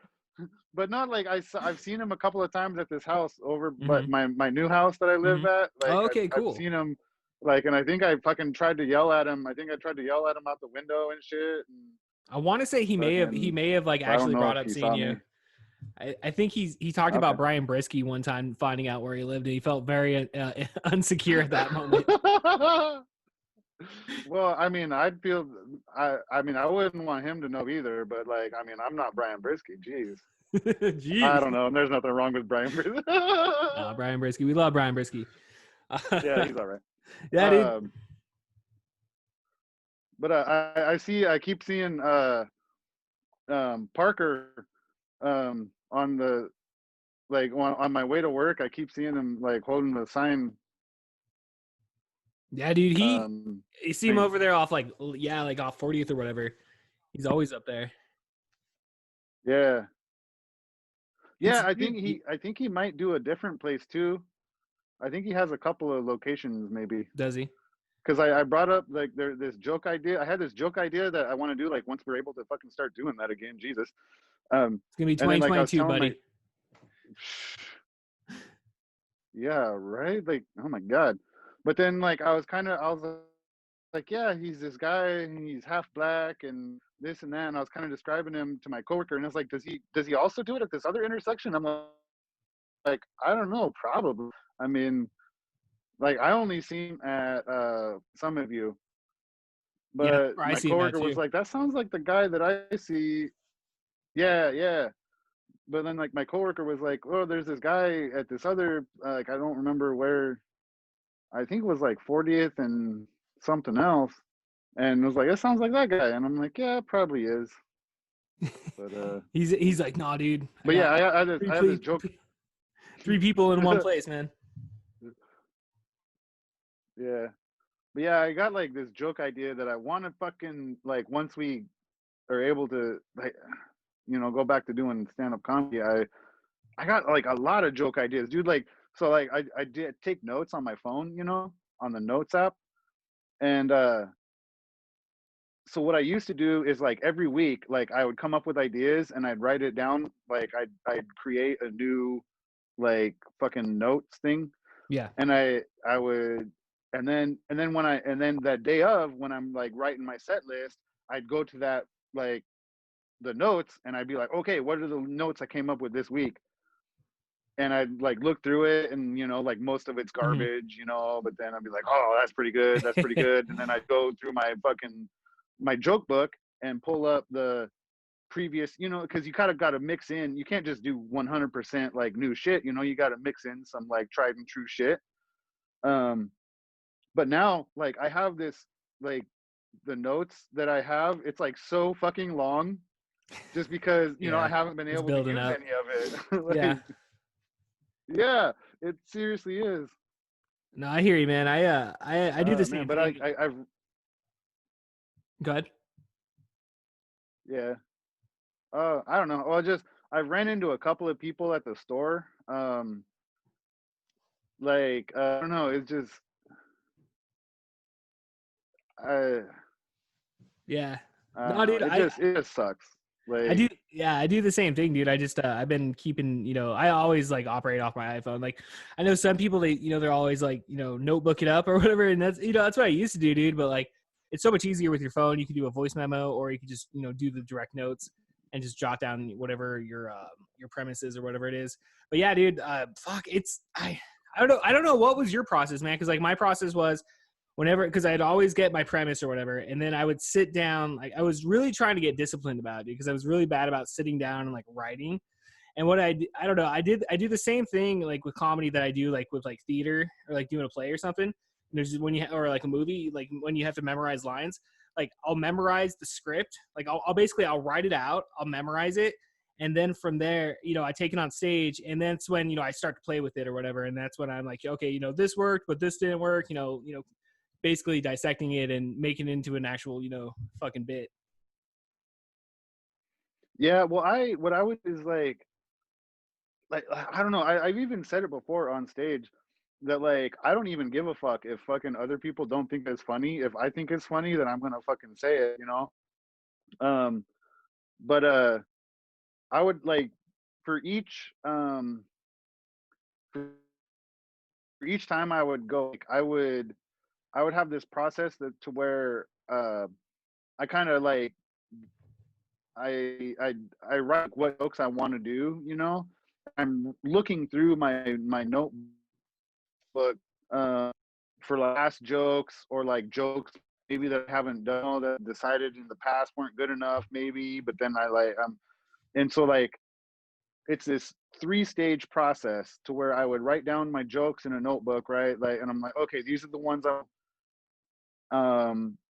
But not like I've seen him a couple of times at this house over but my new house that I live at. Like, okay, cool. I've seen him, like, and I think I fucking tried to yell at him. I think I tried to yell at him out the window and shit. And I want to say he may have like actually brought up seeing you. I think he talked about Brian Brisky one time finding out where he lived, and he felt very unsecure at that moment. Well, I mean, I wouldn't want him to know either, but like, I mean, I'm not Brian Brisky. Jeez. I don't know. There's nothing wrong with Brian Brisky. Brian Brisky. We love Brian Brisky. Yeah, he's all right. Yeah, dude. But I keep seeing Parker on the, like, on my way to work. I keep seeing him like holding the sign. Yeah, dude. You see him over there off off 40th or whatever. He's always up there. Yeah. Yeah, I think he might do a different place too. I think he has a couple of locations, maybe. Does he? Because I brought up like this joke idea. I had this joke idea that I want to do, like, once we're able to fucking start doing that again. Jesus. It's gonna be 2022, buddy. Yeah, right. Like, oh my god. But then, like, I was like, yeah, he's this guy, and he's half black, and this and that. And I was kind of describing him to my coworker, and I was like, does he also do it at this other intersection? I'm like, I don't know, probably. I mean, like, I only see him at some of you, but my coworker was like, that sounds like the guy that I see. Yeah. But then, like, my coworker was like, oh, there's this guy at this other, like, I don't remember where. I think it was like 40th and something else, and it was like, it sounds like that guy, and I'm like, yeah, it probably is. But he's like, nah, dude. But yeah, I have this joke. 3 people in one place, man. Yeah. But yeah, I got like this joke idea that I want to fucking, like, once we are able to, like, you know, go back to doing stand-up comedy, I got like a lot of joke ideas, dude. Like, so like I did take notes on my phone, you know, on the notes app. And so what I used to do is, like, every week, like, I would come up with ideas and I'd write it down. Like, I'd create a new, like, fucking notes thing. Yeah. And I would, and then that day of, when I'm like writing my set list, I'd go to that, like, the notes, and I'd be like, okay, what are the notes I came up with this week? And I'd like look through it, and, you know, like, most of it's garbage, you know, but then I'd be like, oh, that's pretty good. And then I'd go through my joke book and pull up the previous, you know, because you kind of got to mix in. You can't just do 100% like new shit, you know. You got to mix in some like tried and true shit. But now, like, I have this, like, the notes that I have, it's like so fucking long, just because, you know, I haven't been able to use any of it. Like, yeah, it seriously is. No, I hear you, man. I do the same but thing. I've Go ahead. Yeah. I don't know. Well, I ran into a couple of people at the store like I don't know, it's just I Yeah. I don't No, know, dude, it just sucks. I Like do, yeah, I do the same thing, dude. I just I've been keeping, I always like operate off my iPhone. Like I know some people they're always like, notebook it up or whatever, and that's what I used to do, dude. But like it's so much easier with your phone. You can do a voice memo, or you could just do the direct notes and just jot down whatever your premise is or whatever it is. But yeah, dude, fuck, I don't know what was your process, man, because like my process was whenever, because I'd always get my premise or whatever, and then I would sit down. Like I was really trying to get disciplined about it because I was really bad about sitting down and like writing. And what I don't know, I do the same thing like with comedy that I do like with like theater or like doing a play or something. There's when you or like a movie, like when you have to memorize lines. Like I'll memorize the script. Like I'll write it out. I'll memorize it. And then from there, I take it on stage, and that's when I start to play with it or whatever. And that's when I'm like, okay, this worked, but this didn't work. Basically dissecting it and making it into an actual, fucking bit. yeah, well what I would is like I don't know, I've even said it before on stage that like I don't even give a fuck if fucking other people don't think it's funny. If I think it's funny, then I'm gonna fucking say it, you know? Um but I would like for each for each time I would go, like I would have this process that to where I kind of like I I I write what jokes I want to do, you know. I'm looking through my notebook uh, for last jokes or like jokes maybe that I haven't done that decided in the past weren't good enough, maybe. But then I like and so like it's this three-stage process to where I would write down my jokes in a notebook, right? Like, and I'm like, okay, these are the ones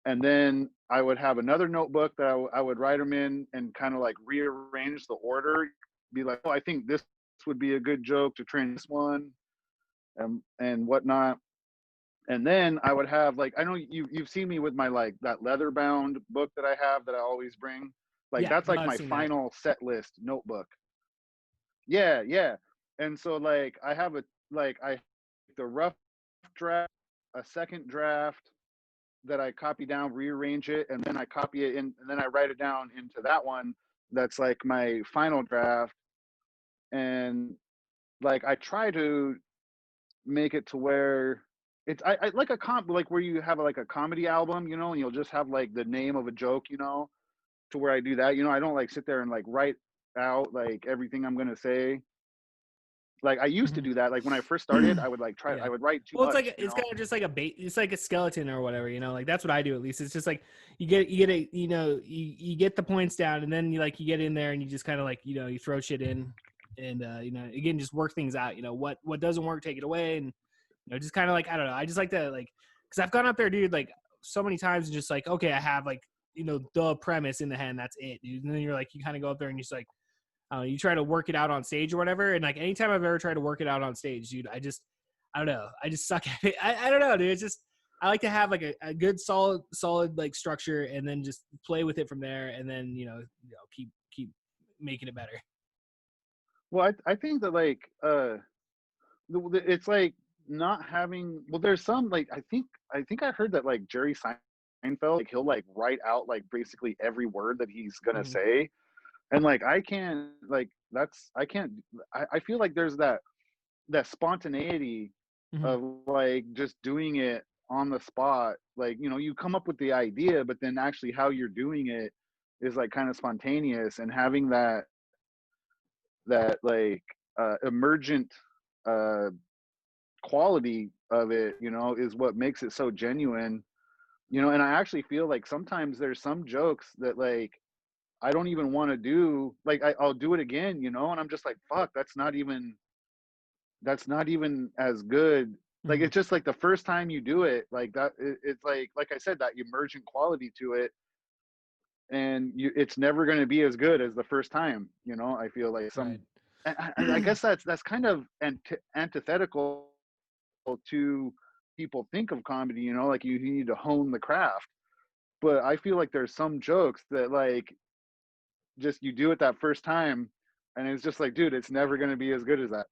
and then I would have another notebook that I would write them in and kind of like rearrange the order. Be like, oh, I think this would be a good joke to train this one, and whatnot. And then I would have like, I know you've seen me with my like that leather bound book that I have that I always bring. Like Yeah, that's no, like I've my seen that. final set list notebook. Yeah, yeah. And so like I have the rough draft, a second draft, that I copy down, rearrange it, and then I copy it in, and then I write it down into that one. That's like my final draft, and like I try to make it to where it's I like a comp like where you have like a comedy album, you know, and you'll just have like the name of a joke, you know, to where I do that. You know, I don't like sit there and like write out like everything I'm gonna say. Like I used to Mhm. do that. Like when I first started, I would like try. Yeah. I would write too Well, much, you it's know. kind of just like it's like a skeleton or whatever, like that's what I do at least. It's just like you get a, you get the points down, and then you get in there and you just kind of like, you throw shit in, and again, just work things out. What doesn't work, take it away, and just kind of like, I don't know. I just like to like, because I've gone up there, dude, like so many times and just like, okay, I have like, the premise in the hand, that's it, dude. And then you're like, you kind of go up there and you're just like, you try to work it out on stage or whatever. And like anytime I've ever tried to work it out on stage, dude, I don't know. I just suck at it. I don't know, dude. It's just, I like to have like a good solid like structure, and then just play with it from there. And then, keep making it better. Well, I think that like it's like not having well there's some like I think I heard that like Jerry Seinfeld like he'll like write out like basically every word that he's gonna Mm-hmm. say, and like I can't like that's I can't I feel like there's that spontaneity Mm-hmm. of like just doing it on the spot, like you know you come up with the idea but then actually how you're doing it is like kind of spontaneous, and having that like emergent uh quality of it, you know, is what makes it so genuine. You know, and I actually feel like sometimes there's some jokes that like I don't even want to do. Like I'll do it again, you know, and I'm just like, fuck, that's not even as good. Like Mm-hmm. it's just like the first time you do it, like that, it's like I said, that emergent quality to it, and it's never going to be as good as the first time. You know, I feel like Right. I guess that's kind of antithetical to people think of comedy, you know, like you need to hone the craft. But I feel like there's some jokes that like just you do it that first time, and it's just like, dude, it's never going to be as good as that.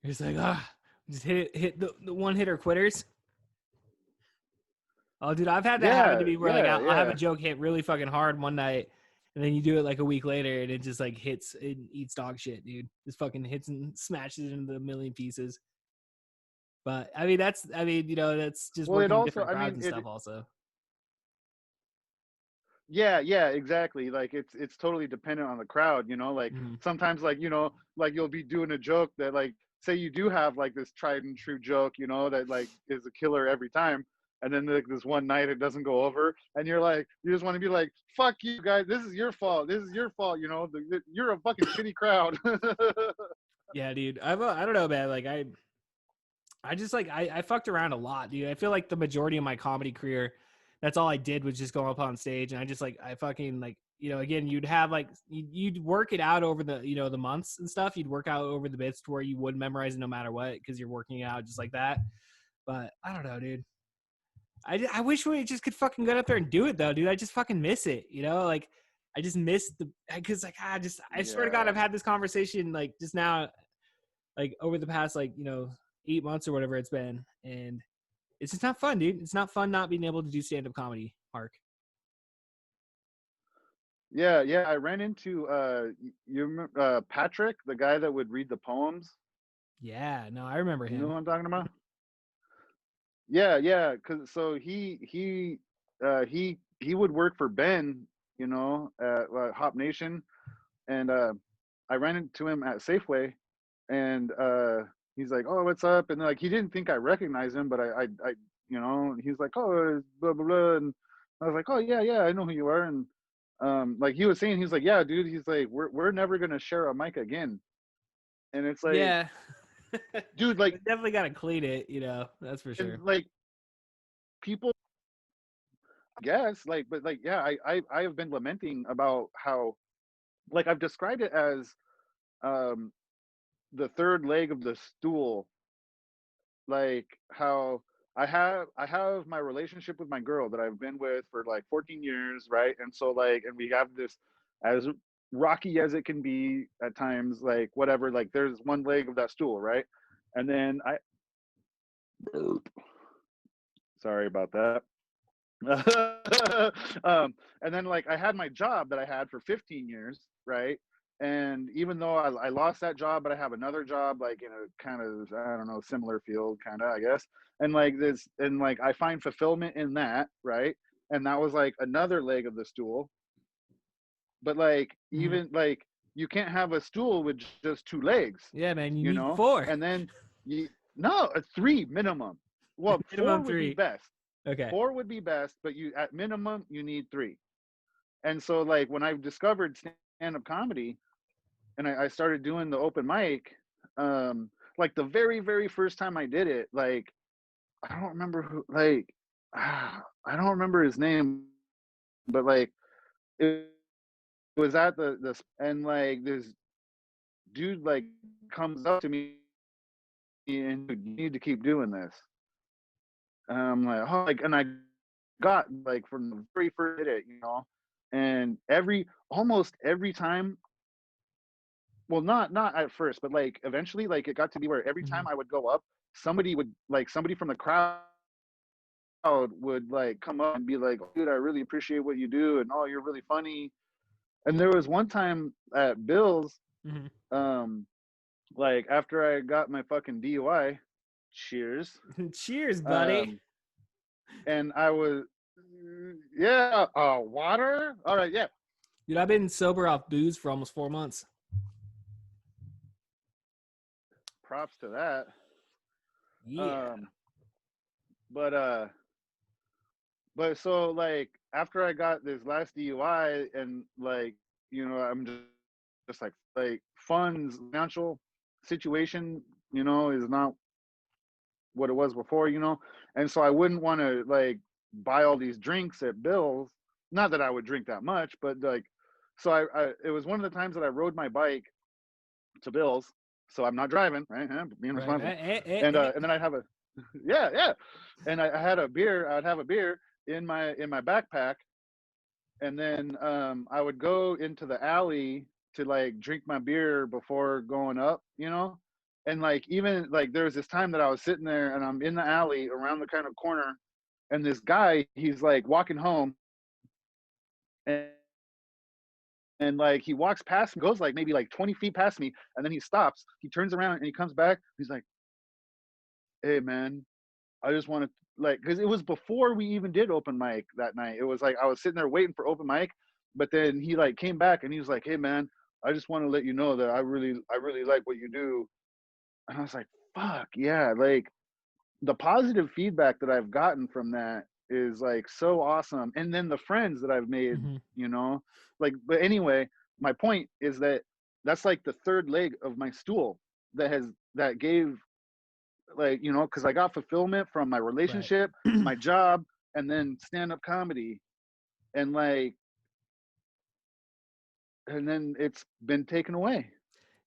It's like, Just hit the one hitter quitters. Oh, dude, I've had that happen Yeah, to me where like yeah, I'll have a yeah. joke hit really fucking hard one night, and then you do it like a week later, and it just like hits and eats dog shit, dude. Just fucking hits and smashes it into a million pieces. But I mean, that's just Well, it working also, different I crowds mean, and it. stuff, also. Yeah, yeah, exactly. Like it's totally dependent on the crowd, like Mhm. sometimes like, like you'll be doing a joke that like say you do have like this tried and true joke, that like is a killer every time. And then like this one night it doesn't go over and you're like you just want to be like, fuck you guys, this is your fault. This is your fault, you're a fucking shitty crowd. Yeah, dude. I don't know, man. Like I just like I fucked around a lot, dude. I feel like the majority of my comedy career, that's all I did was just go up on stage, and I just like I fucking like again you'd have like you'd work it out over the the months and stuff. You'd work out over the bits to where you would memorize it no matter what because you're working it out just like that. But I don't know, dude. I wish we just could fucking get up there and do it though, dude. I just fucking miss it, like I just miss the because like I swear to God I've Yeah. had this conversation like just now like over the past like 8 months or whatever it's been, and it's just not fun, dude. It's not fun not being able to do stand-up comedy, Mark. Yeah, yeah. I ran into you remember Patrick, the guy that would read the poems. Yeah, no, I remember You know him. who I'm talking about? Yeah, yeah, cause so he would work for Ben, at Hop Nation, and I ran into him at Safeway, and he's like, "Oh, what's up?" And like he didn't think I recognized him, but he's like, "Oh, blah blah blah," and I was like, "Oh yeah, yeah, I know who you are," and like he was saying, he's like, "Yeah, dude," he's like, "We're never gonna share a mic again," and it's like, Yeah. dude, like, We definitely got to clean it, that's for and sure. like people guess like but like yeah I have been lamenting about how like I've described it as um the third leg of the stool, like how I have my relationship with my girl that I've been with for like 14 years, right? And so like and we have this as rocky as it can be at times, like whatever, like there's one leg of that stool, right? And then I sorry about that. And then like I had my job that I had for 15 years, right? And even though I lost that job, but I have another job like in a kind of I don't know similar field, kind of I guess. And like this, and like I find fulfillment in that, right? And that was like another leg of the stool. But like Mhm. even like you can't have a stool with just two legs, Yeah, man, you you need know. four. And then you no a three minimum. Well, four Minimum would be 3. best. Okay. Four would be best, but you at minimum you need three. And so like when I discovered stand-up comedy and I started doing the open mic, like the very, very first time I did it, like I don't remember who like I don't remember his name, but like it was at the and like this dude like comes up to me and you need to keep doing this. And I'm like, oh, like, and I got like from the very first hit it, and almost every time, well, not at first, but like eventually, like it got to be where every Mhm. time I would go up, somebody from the crowd would like come up and be like, dude, I really appreciate what you do, and oh, you're really funny. And there was one time at Bill's, Mhm. um, like after I got my fucking DUI, cheers, Cheers, buddy. um, and I was, yeah, water. All right, yeah, Dude, I've been sober off booze for almost 4 months. props to that. Yeah. Um, but so like after I got this last DUI and like I'm just like funds financial situation is not what it was before, and so I wouldn't want to like buy all these drinks at Bill's. Not that I would drink that much, but like so I it was one of the times that I rode my bike to Bill's, so I'm not driving, right? Being Right. responsible, Hey. and then I'd have a yeah, yeah, and I had a beer. I'd have a beer in my backpack, and then I would go into the alley to like drink my beer before going up, And like even like there was this time that I was sitting there and I'm in the alley around the kind of corner, and this guy, he's like walking home, and like he walks past me, goes like maybe like 20 feet past me, and then he stops, he turns around and he comes back, he's like, hey man, I just want to, like, because it was before we even did open mic that night. It was like I was sitting there waiting for open mic, but then he like came back and he was like, hey man, I just want to let you know that I really like what you do. And I was like, fuck yeah. Like the positive feedback that I've gotten from that is like so awesome. And then the friends that I've made, Mm-hmm. you know, like, but anyway, my point is that that's like the third leg of my stool that gave, like, you know, because I got fulfillment from my Right. relationship, my job, and then stand-up comedy. And like, and then it's been taken away.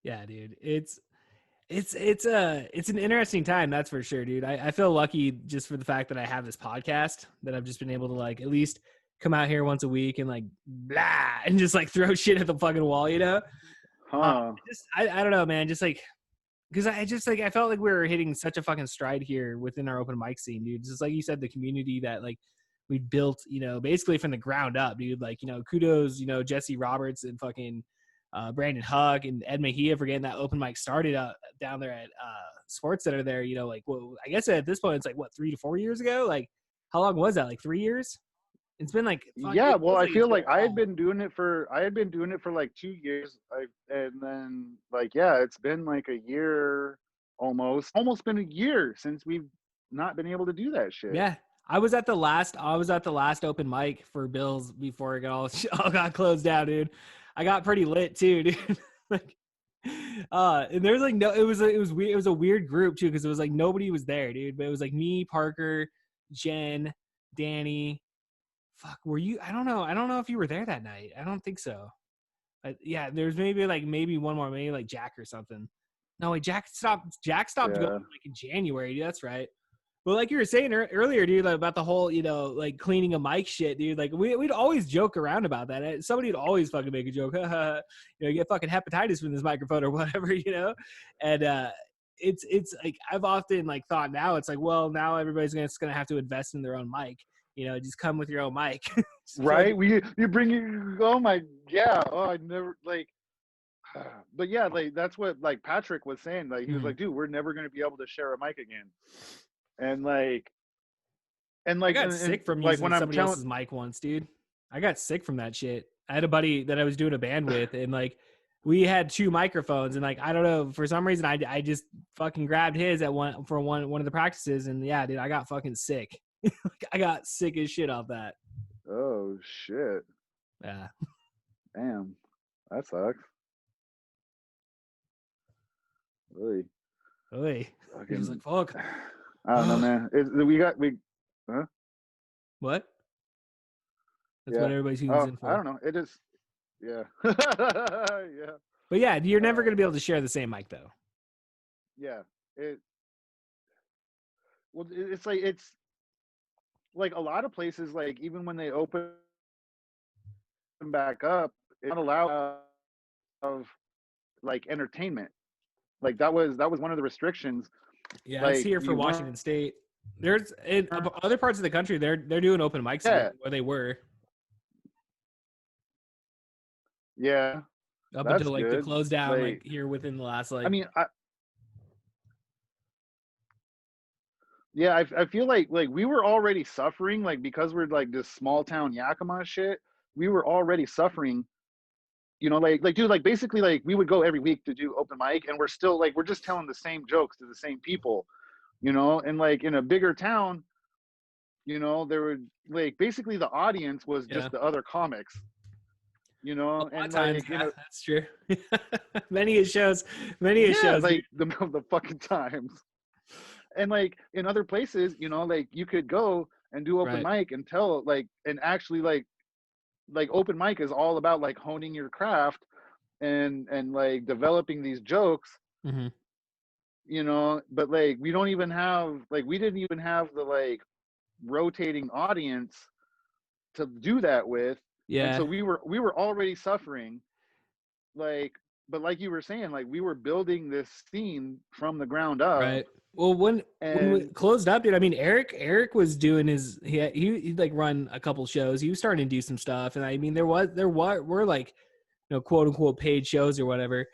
Yeah, dude. It's an interesting time, that's for sure, dude. I feel lucky just for the fact that I have this podcast, that I've just been able to like at least come out here once a week and like blah and just like throw shit at the fucking wall, you know? Huh. I don't know, man. Just like because I just like I felt like we were hitting such a fucking stride here within our open mic scene, dude. Just like you said, the community that like we built, you know, basically from the ground up, dude. Like, you know, kudos, you know, Jesse Roberts and fucking Brandon Huck and Ed Mejia for getting that open mic started down there at Sports Center there, you know, like, well, I guess at this point it's like what, 3 to 4 years ago? Like, how long was that? Like 3 years? It's been like, fuck, Yeah, it well, feels I like it's feel been like a while. I had been doing it for like 2 years. And then like, yeah, it's been like a year, almost been a year since we've not been able to do that shit. Yeah. I was at the last open mic for Bills before it got all got closed down, dude. I got pretty lit too, dude. Like, and there's like no, it was weird. It was a weird group too, because it was like nobody was there, dude. But it was like me, Parker, Jen, Danny. Fuck, were you? I don't know. I don't know if you were there that night. I don't think so. Yeah, there's maybe one more, maybe like Jack or something. No, wait, Jack stopped going Yeah. like in January. Dude, that's right. Well, like you were saying earlier, dude, like, about the whole, you know, like cleaning a mic shit, dude. Like we'd always joke around about that. Somebody would always fucking make a joke, you know, you get fucking hepatitis from this microphone or whatever, you know. And it's like I've often like thought now it's like, well, now everybody's gonna have to invest in their own mic, you know, just come with your own mic. Just plug Right? You bring your, oh my, yeah. Oh, I never like, but yeah, like that's what like Patrick was saying. Like he was Mhm. like, dude, we're never gonna be able to share a mic again. And like, I got and sick from like using when I'm somebody telling, else's mic once, dude. I got sick from that shit. I had a buddy that I was doing a band with, and like we had two microphones, and like I don't know, for some reason I just fucking grabbed his at one of the practices, and yeah, dude, I got fucking sick. I got sick as shit off that. oh shit, Yeah. damn, that sucks. Really, Oy. He was fucking, like, fuck. I don't know, man. Huh? What? That's Yeah. what everybody tunes Oh, in I for. don't know. It is, yeah, yeah, But yeah, you're never uh, gonna be able to share the same mic though. yeah. It well, it's like a lot of places, like even when they open back up, it's not allowed of like entertainment. Like that was one of the restrictions. Yeah, it's Like here for you Washington weren't, State. There's in other parts of the country, they're doing open mics again, yeah, where they were yeah, up that's until like the good. close down, like Like, here within the last I like mean, yeah, I feel like we were already suffering, like because we're like this small town Yakima shit. We were already suffering, you know, like dude, like basically like we would go every week to do open mic, and we're still like we're just telling the same jokes to the same people, you know, and like in a bigger town, you know, there would like basically the audience was yeah. just the other comics, you A know, lot of and times, like, you yeah, know, that's true. Many a yeah, shows, dude. like the fucking times. And like in other places, you know, like you could go and do open Right. mic and tell like, and actually like open mic is all about like honing your craft and like developing these jokes, Mm-hmm. you know, but like we didn't even have the like rotating audience to do that with. And Yeah. so we were already suffering, like, but like you were saying, like we were building this scene from the ground up, Right. Well, when we and closed up, dude, I mean, Eric was doing his he'd like run a couple shows. He was starting to do some stuff, and I mean, there were like, quote unquote paid shows or whatever,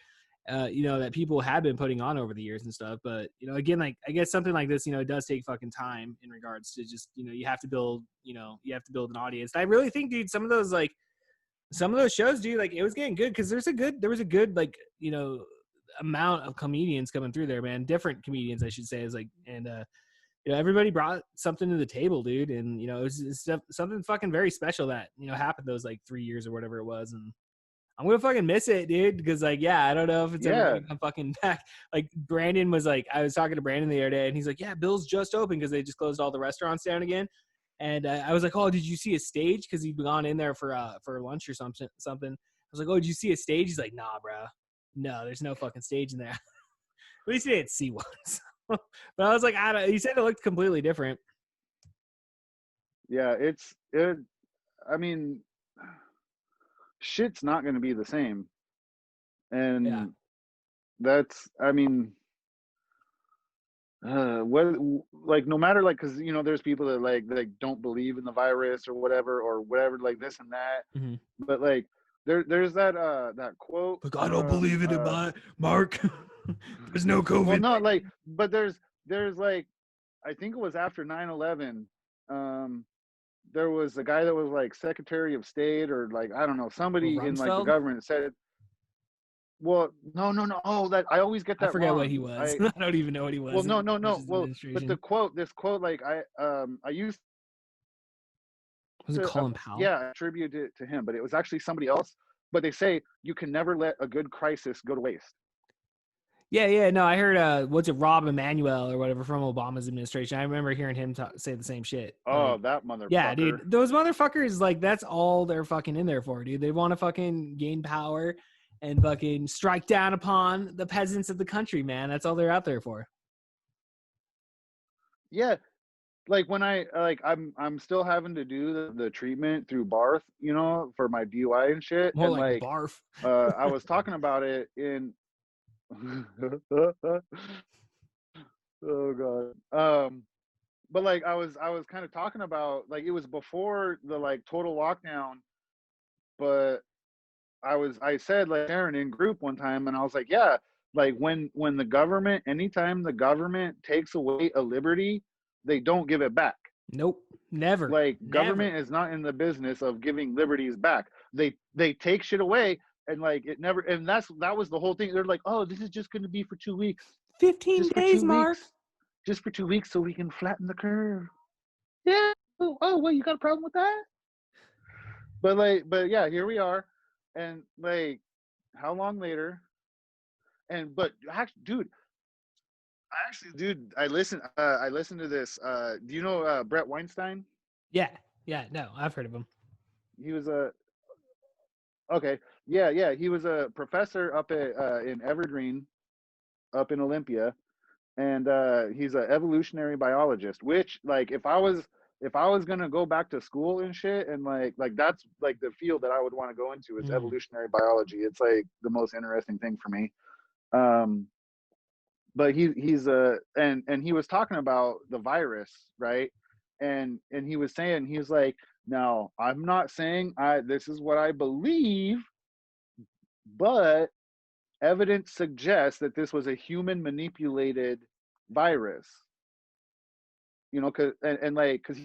that people had been putting on over the years and stuff. But again, like I guess something like this, it does take fucking time in regards to just you have to build an audience. And I really think, dude, some of those shows, dude, like it was getting good because there was a good like amount of comedians coming through there, man. Different comedians, I should say, is like, and everybody brought something to the table, dude, and it was something fucking very special that happened those like 3 years or whatever it was, and I'm gonna fucking miss it, dude, because like I don't know if it's ever yeah, gonna come fucking back. Like Brandon was like, I was talking to Brandon the other day, and he's like, yeah, Bill's just open because they just closed all the restaurants down again. And I was like, oh, did you see a stage? Because he'd gone in there for lunch or something. I was like, oh, did you see a stage? He's like, nah, bro. No, there's no fucking stage in there. At least he didn't see one. So, but I was like, he said it looked completely different. yeah, I mean, shit's not going to be the same, Yeah. and that's, I mean, what, like, no matter, like, because there's people that like don't believe in the virus or whatever, like this and that, Mm-hmm. but like there's that quote, Like, I don't believe it in my Mark. There's no well, COVID. no, like, but there's like, I think it was after 9/11, there was a guy that was like Secretary of State, or like, I don't know, somebody in like the Rumsfeld? government said, well, no, oh, that I always get I that forget what he wrong. was. I don't even know what he Well, was no, in Bush's well, but administration. this quote, like, I used Was it to, Colin Powell? yeah, attribute it to him, but it was actually somebody else. But they say you can never let a good crisis go to waste. Yeah, no, I heard what's it, Rob Emanuel or whatever from Obama's administration. I remember hearing him say the same shit. Oh, Like, that yeah, motherfucker. dude, those motherfuckers, like, that's all they're fucking in there for, dude. They want to fucking gain power and fucking strike down upon the peasants of the country, man. That's all they're out there for. Yeah, like when I'm still having to do the treatment through Barth, for my DUI and shit, More and like like barf. I was talking about it in oh god. But like I was kind of talking about, like, it was before the like total lockdown, but I said, like, Aaron in group one time, and I was like, yeah, like when the government, anytime the government takes away a liberty, they don't give it back. Nope. Never. Like, Never. government is not in the business of giving liberties back. They take shit away, and like it never, and that was the whole thing. They're like, oh, this is just going to be for 2 weeks, 15 just for days, 2 weeks, Mark. just for 2 weeks, so we can flatten the curve. Yeah. Oh, well, you got a problem with that? But yeah, here we are, and like, how long later? And but actually, dude, I listened to this. Do you know Brett Weinstein? Yeah. No, I've heard of him. He was a Okay, yeah. He was a professor up at in Evergreen, up in Olympia, and he's an evolutionary biologist. Which, like, if I was gonna go back to school and shit, and like that's like the field that I would want to go into is Mm. evolutionary biology. It's like the most interesting thing for me. Um, but and he was talking about the virus, right? And he was saying, he was like, now I'm not saying this is what I believe, but evidence suggests that this was a human manipulated virus. Cause and like, cause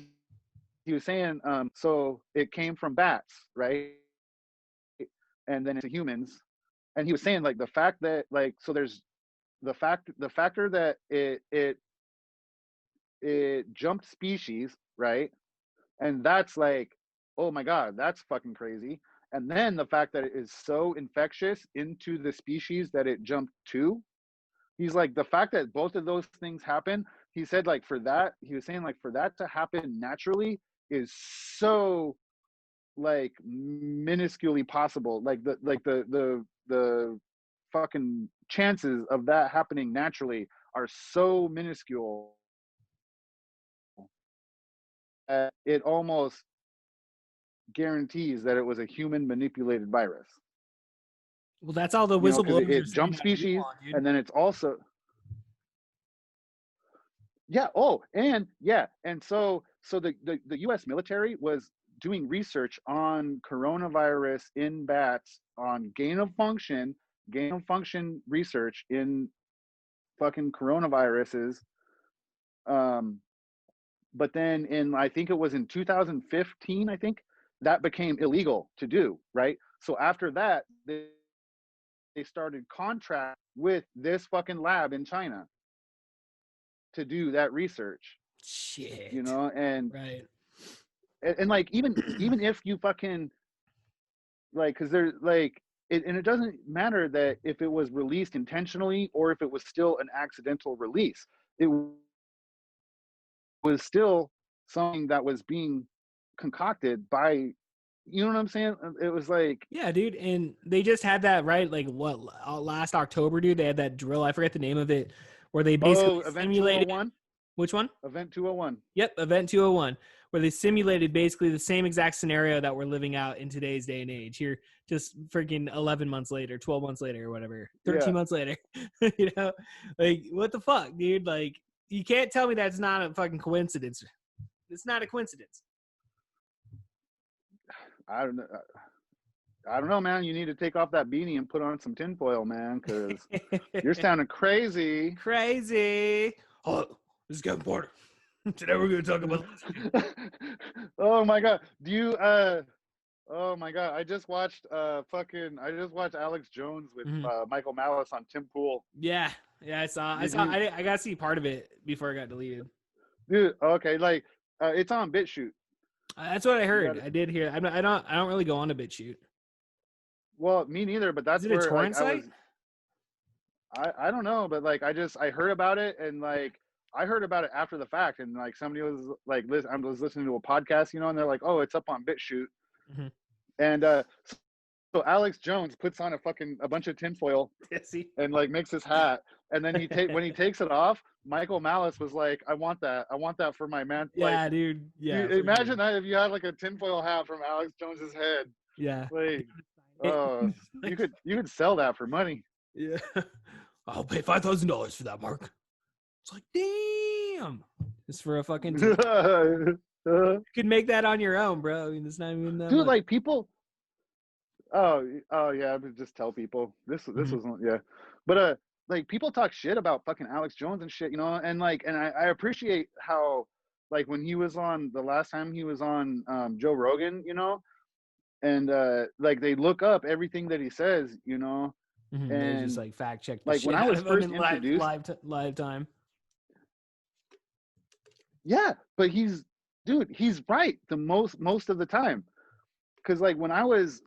he was saying, so it came from bats, right? And then into humans. And he was saying, like, the fact that, like, so there's the factor that it jumped species, right? And that's like, oh my god, that's fucking crazy. And then the fact that it is so infectious into the species that it jumped to, he's like, the fact that both of those things happen, he said, like, for that, he was saying, like, for that to happen naturally is so, like, minusculely possible. Like the fucking chances of that happening naturally are so minuscule that it almost guarantees that it was a human manipulated virus. Well, that's all the You know, because whistleblowers are it saying jump that we species, want, dude. and then it's also yeah. Oh, and yeah, and so the U.S. military was doing research on coronavirus in bats on gain of function research in fucking coronaviruses. Um, but then in I think it was in 2015, I think that became illegal to do, right? So after that, they started contract with this fucking lab in China to do that research, you Shit. know, Right. and like even if you fucking like, because there's like and it doesn't matter that if it was released intentionally or if it was still an accidental release, it was still something that was being concocted by, you know what I'm saying? It was like, Yeah, dude. And they just had that, right? Like what, last October, dude? They had that drill. I forget the name of it, where they oh, basically Event simulated. 201, Which one? Event 201. Yep, Event 201, where they simulated basically the same exact scenario that we're living out in today's day and age. Here, just freaking 11 months later, 12 months later, or whatever, 13 Yeah, months later. You know, like what the fuck, dude? Like you can't tell me that's not a fucking coincidence. It's not a coincidence. I don't know. I don't know, man. You need to take off that beanie and put on some tinfoil, man, because you're sounding crazy. Crazy. Oh, this is Kevin Porter. Today we're going to talk about. Oh my god. Do you oh my god. I just watched Alex Jones with Mhm. Michael Malice on Tim Pool. Yeah, I saw. Did you, I got to see part of it before it got deleted. dude, okay, like it's on BitChute. That's what I You heard. got it. I did hear. I don't really go on to BitChute. Well, me neither, but Is that's it a where like torrent site? I don't know, but like I heard about it, and like I heard about it after the fact, and like somebody was like I was listening to a podcast, you know, and they're like, oh, it's up on BitChute. Mm-hmm. And so Alex Jones puts on a bunch of tinfoil and like makes his hat, and then when he takes it off, Michael Malice was like, I want that for my man. Like, Yeah, dude. Yeah. imagine sure. that if you had like a tinfoil hat from Alex Jones's head, Yeah. like, Like, you could sell that for money. yeah. I'll pay $5,000 for that, Mark. It's like, damn. Just for a fucking. Dude, You could make that on your own, bro. I mean, it's not even that much. like people. Oh yeah, I would just tell people this Mhm. was yeah, but like people talk shit about fucking Alex Jones and shit, you know, and like and I appreciate how like when he was on the last time he was on Joe Rogan, you know, and like they look up everything that he says, you know, They just and like fact check the like when shit I out was of him first in introduced, live time. yeah, but he's right the most of the time, because like when I was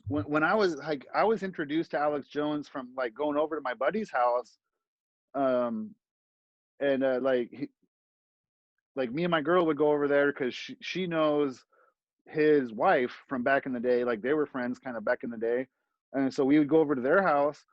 when I was like I was introduced to Alex Jones from like going over to my buddy's house, um, and like me and my girl would go over there because she knows his wife from back in the day. Like they were friends kind of back in the day, and so we would go over to their house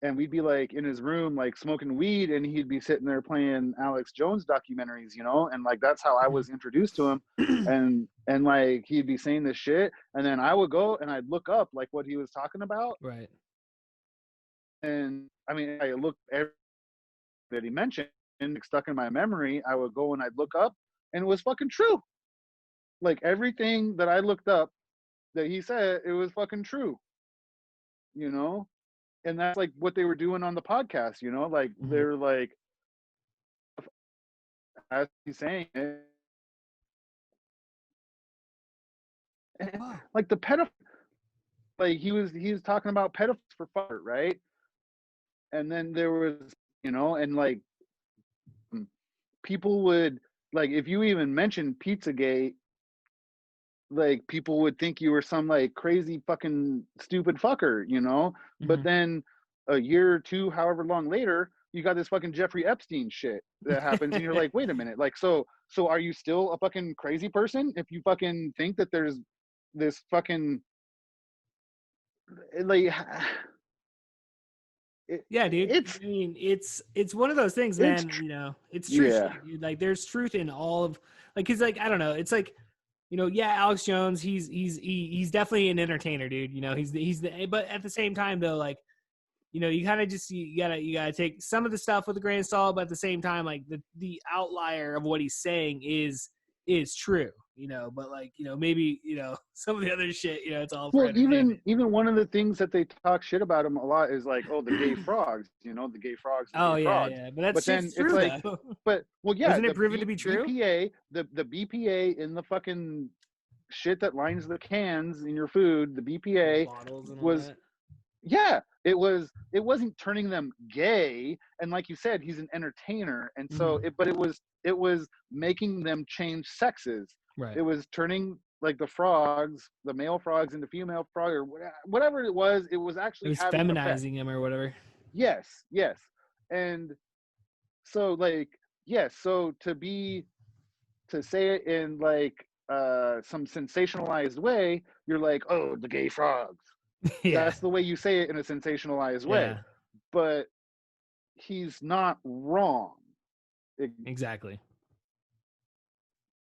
and we'd be like in his room like smoking weed, and he'd be sitting there playing Alex Jones documentaries, you know, and like that's how I was introduced to him. And like he'd be saying this shit, and then I would go and I'd look up like what he was talking about, Right. and I mean I looked everything that he mentioned stuck in my memory. I would go and I'd look up, and it was fucking true. Like everything that I looked up that he said, it was fucking true, you know. And that's like what they were doing on the podcast, you know, like Mhm. they're like as he's saying it, Wow. like the pedophile, like he was talking about pedophiles for fun, right? And then there was, you know, and like people would like if you even mentioned Pizzagate, like people would think you were some like crazy fucking stupid fucker, you know. But Mhm. then a year or two, however long later, you got this fucking Jeffrey Epstein shit that happens, and you're like, wait a minute, like so are you still a fucking crazy person if you fucking think that there's this fucking like Yeah, dude. it's I mean, it's one of those things, it's man. You know, it's true yeah shit, dude. Like, there's truth in all of, like, cause like I don't know. It's like yeah, Alex Jones, he's definitely an entertainer, dude. But at the same time though, like, you kind of just you gotta take some of the stuff with a grain of salt, but at the same time, like the outlier of what he's saying is true, but like, maybe, some of the other shit, it's all for Well, entertainment. even one of the things that they talk shit about him a lot is like, oh, the gay frogs, the gay frogs, the Oh gay yeah, frogs. yeah, but that But then shit's it's true like, though. well, yeah, Isn't it the proven to be true? BPA, the BPA in the fucking shit that lines the cans in your food, the BPA Bottles and all was, that. yeah, it wasn't turning them gay. And like you said, he's an entertainer, and so but it was making them change sexes. Right. It was turning like the male frogs into female frog, or whatever it was. It was It actually was having an effect. feminizing him or whatever. Yes, yes. And so like, yes, so to say it in like some sensationalized way, you're like, oh, the gay frogs. Yeah. That's the way you say it in a sensationalized way. Yeah. But he's not wrong. Exactly.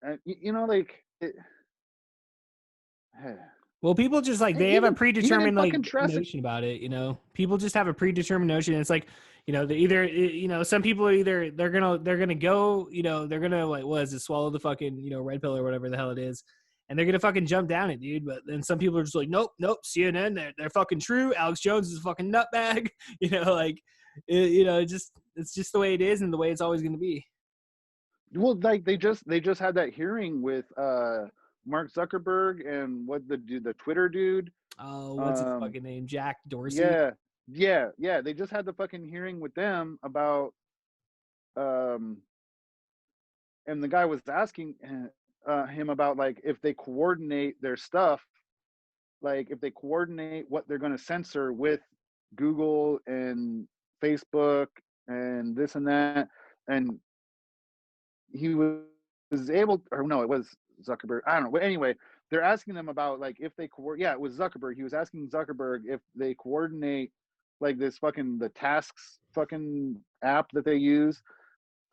Like it, Well, people just like, and they have a even in predetermined like fucking Jurassic. notion about it, people just have a predetermined notion. It's like, they either, some people are either they're gonna go, they're gonna, like, what is it, swallow the fucking, red pill or whatever the hell it is, and they're gonna fucking jump down it, dude. But then some people are just like, nope, CNN, they're fucking true. Alex Jones is a fucking nutbag, like, it's just the way it is and the way it's always gonna be. Well, like they just had that hearing with Mark Zuckerberg and what the Twitter dude. Oh, what's his fucking name? Jack Dorsey. Yeah. They just had the fucking hearing with them about and the guy was asking him about like if they coordinate their stuff, like if they coordinate what they're going to censor with Google and Facebook and this and that, and he was able, or no, it was Zuckerberg. I don't know. But anyway, they're asking them about like if they yeah, it was Zuckerberg. He was asking Zuckerberg if they coordinate like this fucking the tasks fucking app that they use,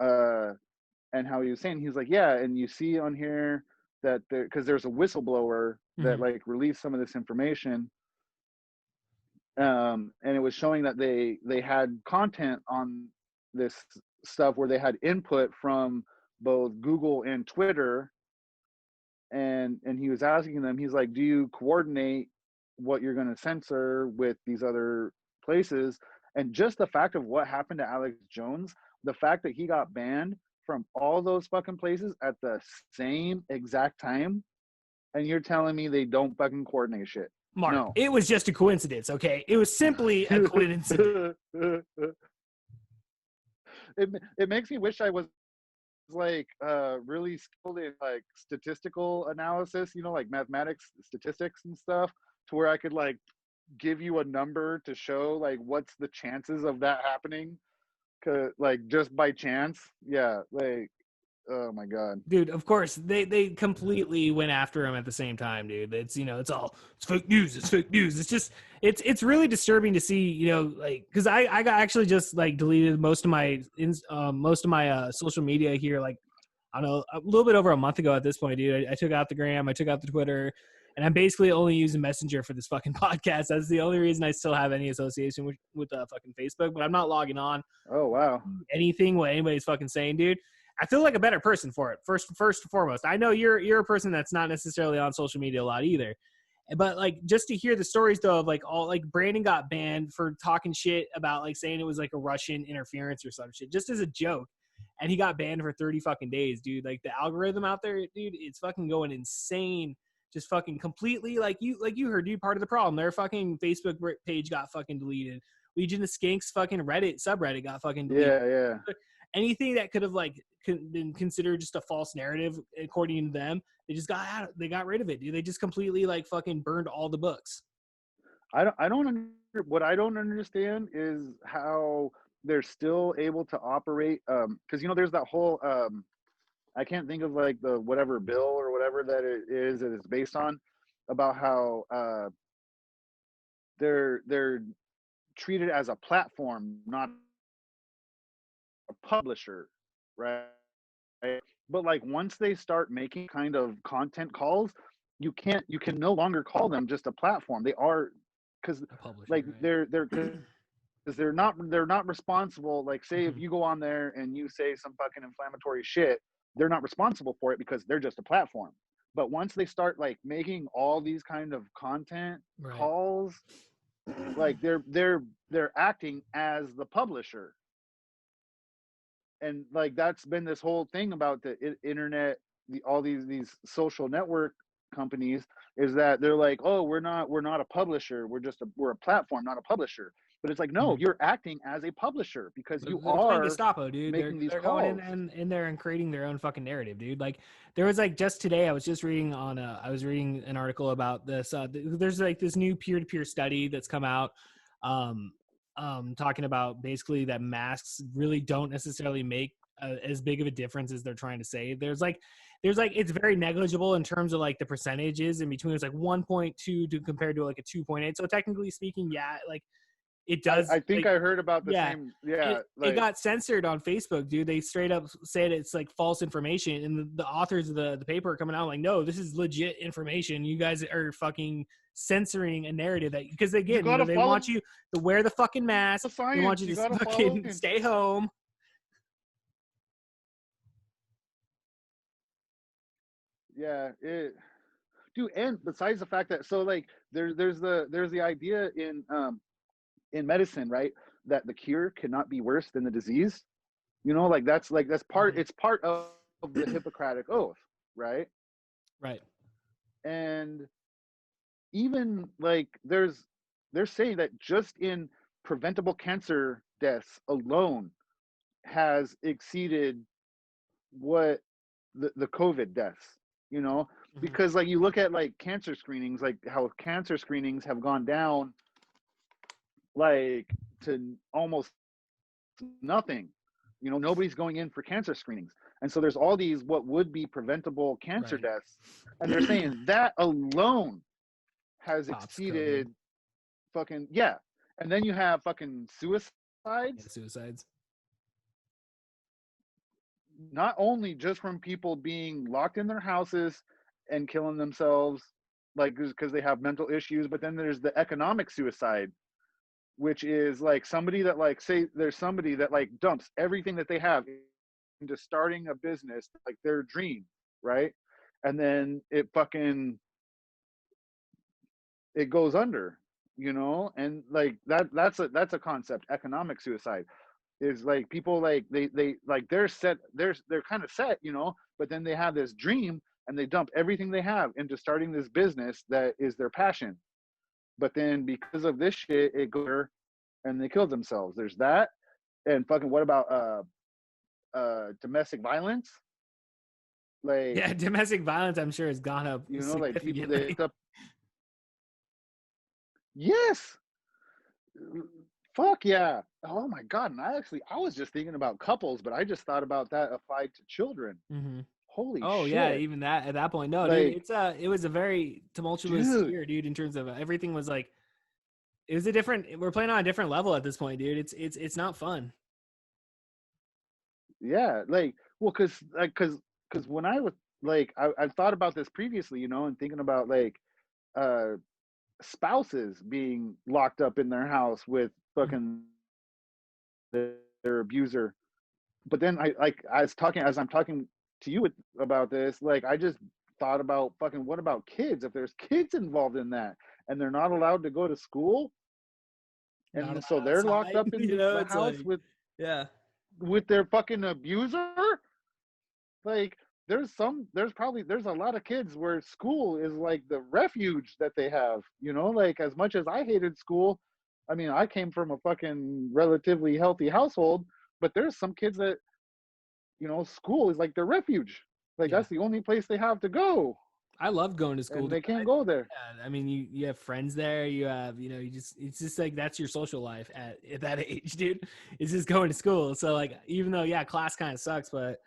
and how he was saying, he's like, yeah, and you see on here that because there's a whistleblower that like released some of this information, and it was showing that they had content on this stuff where they had input from both Google and Twitter, and he was asking them, he's like, do you coordinate what you're going to censor with these other places? And just the fact of what happened to Alex Jones, the fact that he got banned from all those fucking places at the same exact time, and you're telling me they don't fucking coordinate shit? Mark, No. it was just a coincidence, okay? It was simply a coincidence. It makes me wish I was like really skilled in like statistical analysis, like mathematics, statistics and stuff, to where I could like give you a number to show like what's the chances of that happening, like just by chance. Yeah, like, oh my god, Dude, of course they completely went after him at the same time, dude. It's it's fake news, it's fake news. It's just it's really disturbing to see, like, because I got actually just like deleted most of my social media here, like, I don't know, a little bit over a month ago at this point, dude. I took out the gram, I took out the Twitter, and I'm basically only using Messenger for this fucking podcast. That's the only reason I still have any association with fucking Facebook, but I'm not logging on oh wow. anything what anybody's fucking saying, dude. I feel like a better person for it. First and foremost, I know you're a person that's not necessarily on social media a lot either, but like just to hear the stories though of like all like Brandon got banned for talking shit about like saying it was like a Russian interference or some shit just as a joke, and he got banned for 30 fucking days, dude. Like the algorithm out there, dude, it's fucking going insane. Just fucking completely like you heard, dude. Part of the problem, their fucking Facebook page got fucking deleted. Legion of Skinks fucking Reddit subreddit got fucking deleted. Yeah. Anything that could have like been considered just a false narrative according to them, they just they got rid of it, dude. They just completely like fucking burned all the books. What I don't understand is how they're still able to operate, because there's that whole I can't think of like the whatever bill or whatever that it is that it's based on, about how they're treated as a platform, not a publisher, right? But like once they start making kind of content calls, you can no longer call them just a platform. They are, because A publisher, like right? because they're not responsible. Like say if Mhm. you go on there and you say some fucking inflammatory shit, they're not responsible for it because they're just a platform. But once they start like making all these kind of content Right. calls, like they're acting as the publisher. And like that's been this whole thing about the internet, all these social network companies, is that they're like, oh, we're not a publisher, we're a platform, not a publisher. But it's like, no, Mhm. you're acting as a publisher because you They're playing are Gestapo, dude. They're making these they're going in calls. and in there and creating their own fucking narrative, dude. Like there was like just today, I was just reading on I was reading an article about this. There's like this new peer-to-peer study that's come out, um, talking about basically that masks really don't necessarily make as big of a difference as they're trying to say. There's like it's very negligible in terms of like the percentages in between. It's like 1.2 to compared to like a 2.8. So technically speaking, yeah, like it does I think like I heard about the yeah, same, it yeah, it like got censored on Facebook, dude. They straight up said it's like false information, and the authors of the paper are coming out like, no, this is legit information. You guys are fucking censoring a narrative that because you again, gotta they want follow you to wear the fucking the mask. They want science, you you to gotta follow fucking stay home. yeah it dude. And besides the fact that, so like there's the idea in medicine, right, that the cure cannot be worse than the disease. Like that's part, Mhm. it's part of the Hippocratic oath, right? Right. And even like they're saying that just in preventable cancer deaths alone has exceeded what the COVID deaths, you know, Mhm. because like you look at like cancer screenings, like how cancer screenings have gone down like to almost nothing. Nobody's going in for cancer screenings. And so there's all these what would be preventable cancer Right. deaths. And they're saying that alone has Pops COVID. exceeded fucking, yeah. And then you have fucking Yeah, suicides, suicides. not only just from people being locked in their houses and killing themselves, like because they have mental issues, but then there's the economic suicide, which is like somebody that, like, say there's somebody that like dumps everything that they have into starting a business, like their dream, right? And then it goes under, and like that's a concept. Economic suicide is like people like they like they're kind of set, but then they have this dream and they dump everything they have into starting this business that is their passion. But then because of this shit, it goes and they kill themselves. There's that. And fucking what about domestic violence? Like, Yeah, domestic violence, I'm sure, has gone up like people they significantly. up. Yes. Fuck yeah. Oh my god. And I was just thinking about couples, but I just thought about that applied to children. Hmm. Holy Oh yeah, shit. even that at that point. No, dude, Like, it was a very tumultuous dude. year, dude, in terms of everything was like it was a different we're playing on a different level at this point, dude. It's not fun. Yeah, like, well, cause when I was like, I've thought about this previously, and thinking about like uh spouses being locked up in their house with Mhm. fucking their abuser. But then as I'm talking to you about this, like I just thought about fucking what about kids? If there's kids involved in that and they're not allowed to go to school, Not and so allowed they're locked outside. up in You the, know, the it's house like with yeah. their fucking abuser. Like there's a lot of kids where school is like the refuge that they have, like as much as I hated school. I mean, I came from a fucking relatively healthy household, but there's some kids that, school is like their refuge. Like Yeah. that's the only place they have to go, I loved going to school, and dude. they can't go there. Yeah, I mean, you have friends there. You have, it's just like that's your social life at that age, dude. It's just going to school. So like, even though yeah, class kind of sucks, but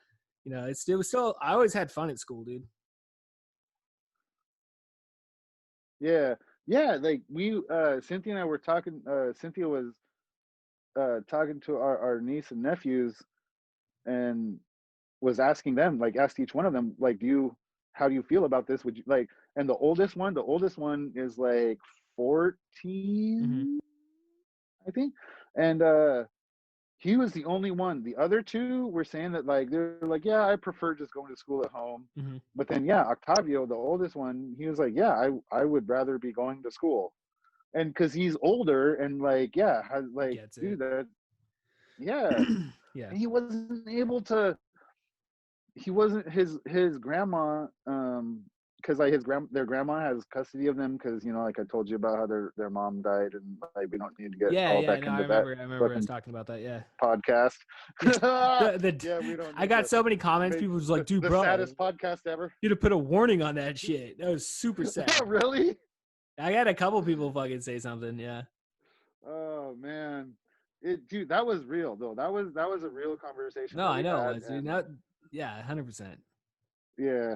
it was still. I always had fun at school, dude. Yeah, yeah. Like Cynthia and I were talking. Cynthia was talking to our niece and nephews, and was asking them, like asked each one of them, like, how do you feel about this? Would you like, and the oldest one is like 14, I think. And he was the only one. The other two were saying that like they're like, yeah, I prefer just going to school at home. But then yeah, Octavio, the oldest one, he was like, yeah, I would rather be going to school. And because he's older and like, yeah, has like Gets do it. that. Yeah. Yeah. And he wasn't able to, he wasn't his grandma, because like their grandma has custody of them, because you know, like I told you about how their mom died, and like we don't need to get all Yeah. back No, I into that remember us fucking talking about that. Yeah. podcast. The Yeah, we don't I need got to so many comments. make People was like, dude, the bro, saddest podcast ever. you to put a warning on that shit. That was super sad. Really? I had a couple people fucking say something. Yeah. Oh man, dude, that was real though. That was a real conversation No, that I we know it had, was, dude. and That, yeah, 100%. yeah,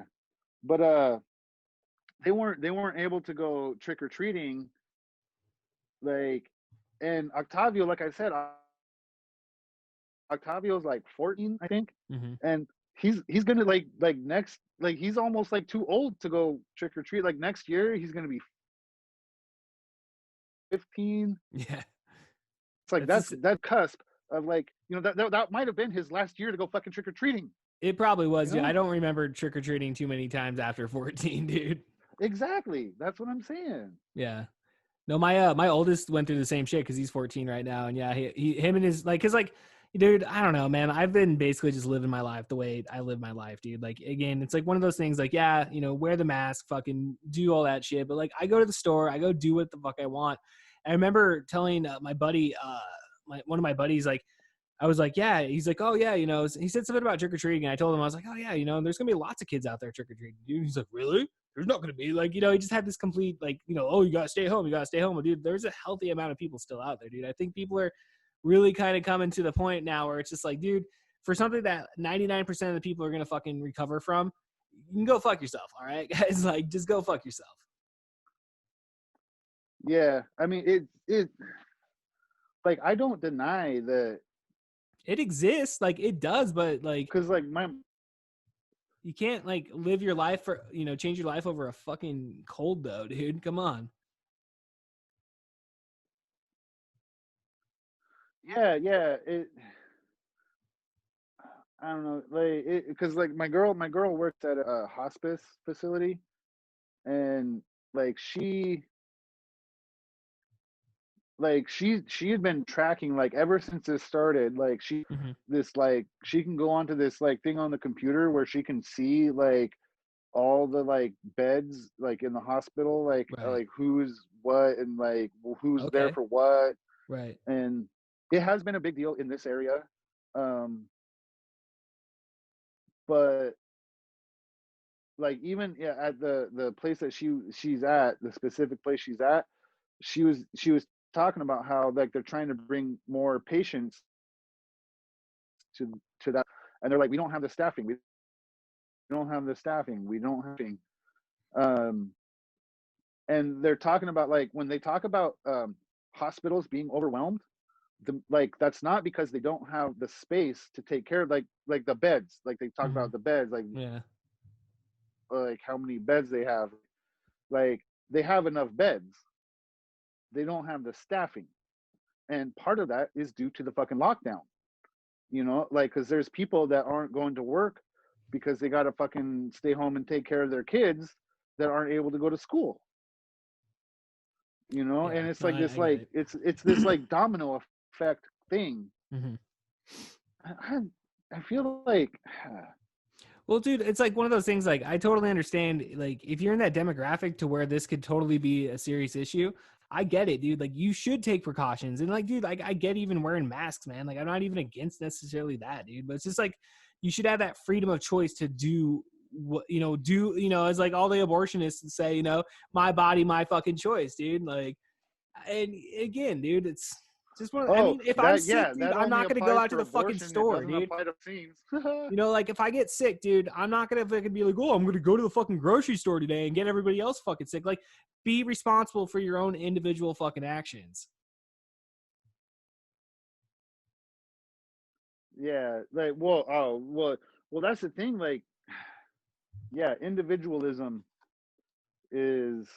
but they weren't able to go trick or treating, like, and Octavio, like I said, Octavio's like 14, I think, and he's gonna like next, like he's almost like too old to go trick or treat. Like next year, he's gonna be 15. Yeah. It's like That's that cusp of like, you know, that might have been his last year to go fucking trick or treating. It probably was. You Yeah. know? I don't remember trick or treating too many times after 14, dude. Exactly. That's what I'm saying. Yeah. No, my oldest went through the same shit because he's 14 right now, and yeah, him and his like, cause like, dude, I don't know, man. I've been basically just living my life the way I live my life, dude. Like, again, it's like one of those things. Like, yeah, you know, wear the mask, fucking do all that shit, but like, I go to the store, I go do what the fuck I want. I remember telling my buddy, one of my buddies, like, I was like, yeah. He's like, oh yeah, you know. He said something about trick or treating, and I told him, I was like, oh yeah, you know, there's gonna be lots of kids out there trick or treating, dude. He's like, really? There's not gonna be, like, you know. He just had this complete, like, you know, oh, you gotta stay home, you gotta stay home. Well, dude, there's a healthy amount of people still out there, dude. I think people are really kind of coming to the point now where it's just like, dude, for something that 99% of the people are gonna fucking recover from, you can go fuck yourself, all right, guys. Like, just go fuck yourself. Yeah, I mean, it like, I don't deny that It exists, like it does, but like, because like you can't like live your life for, you know, change your life over a fucking cold though, dude. Come on. yeah, I don't know, like, because like my girl works at a hospice facility, and like she had been tracking, like ever since this started, like she can go onto this like thing on the computer where she can see like all the like beds like in the hospital, Right. like who's what, and like who's there Okay. for what. Right. And it has been a big deal in this area, but like even, yeah, at the place that she's at, the specific place she's at, she was talking about how like they're trying to bring more patients to that, and they're like, we don't have the staffing, we don't have the staffing, we don't have staffing. um and they're talking about, like, when they talk about hospitals being overwhelmed, like that's not because they don't have the space to take care of, like the beds, like they talk about the beds, Yeah. like how many beds they have, like they have enough beds, they don't have the staffing, and part of that is due to the fucking lockdown, you know, like because there's people that aren't going to work because they got to fucking stay home and take care of their kids that aren't able to go to school, you know. Yeah. And it's No, like this, I get like it. it's this like domino effect thing. Mhm. I, I feel like Well, dude, it's like one of those things. Like, I totally understand. Like, if you're in that demographic to where this could totally be a serious issue, I get it, dude. Like, you should take precautions. And like, dude, like I get even wearing masks, man. Like, I'm not even against necessarily that, dude. But it's just like you should have that freedom of choice to do what, you know, as like all the abortionists say, you know, my body, my fucking choice, dude. Like, and again, dude, it's just one. I mean, if I'm that, sick, yeah, dude, that I'm only not gonna go applies out to for the fucking abortion, it store, doesn't dude. apply to vaccines. You know, like if I get sick, dude, I'm not gonna fucking be like, oh, I'm gonna go to the fucking grocery store today and get everybody else fucking sick. Like, be responsible for your own individual fucking actions. Yeah, like, well, Well, that's the thing. Like, yeah, individualism is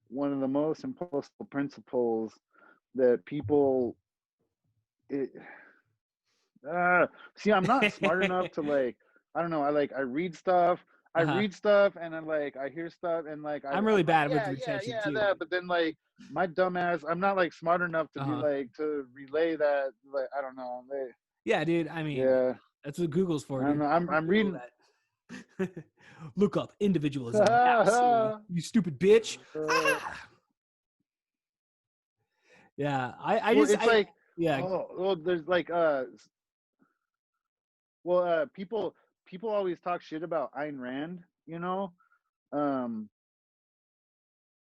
one of the most impossible principles that people. It, see, I'm not smart enough to like. I don't know. I read stuff. I Uh-huh. read stuff, and then like I hear stuff, and like I'm really I'm like, bad with yeah, retention too. that. But then like my dumbass, I'm not like smart enough to be Uh-huh. like to relay that. Like I don't know. Yeah, dude. I mean, Yeah, that's what Google's for, I don't dude. know. I'm Google reading. that. Look up individualism now, Siri. You stupid bitch. Ah! Yeah, Well, it's like, yeah. oh, well, there's like, people always talk shit about Ayn Rand, you know, um,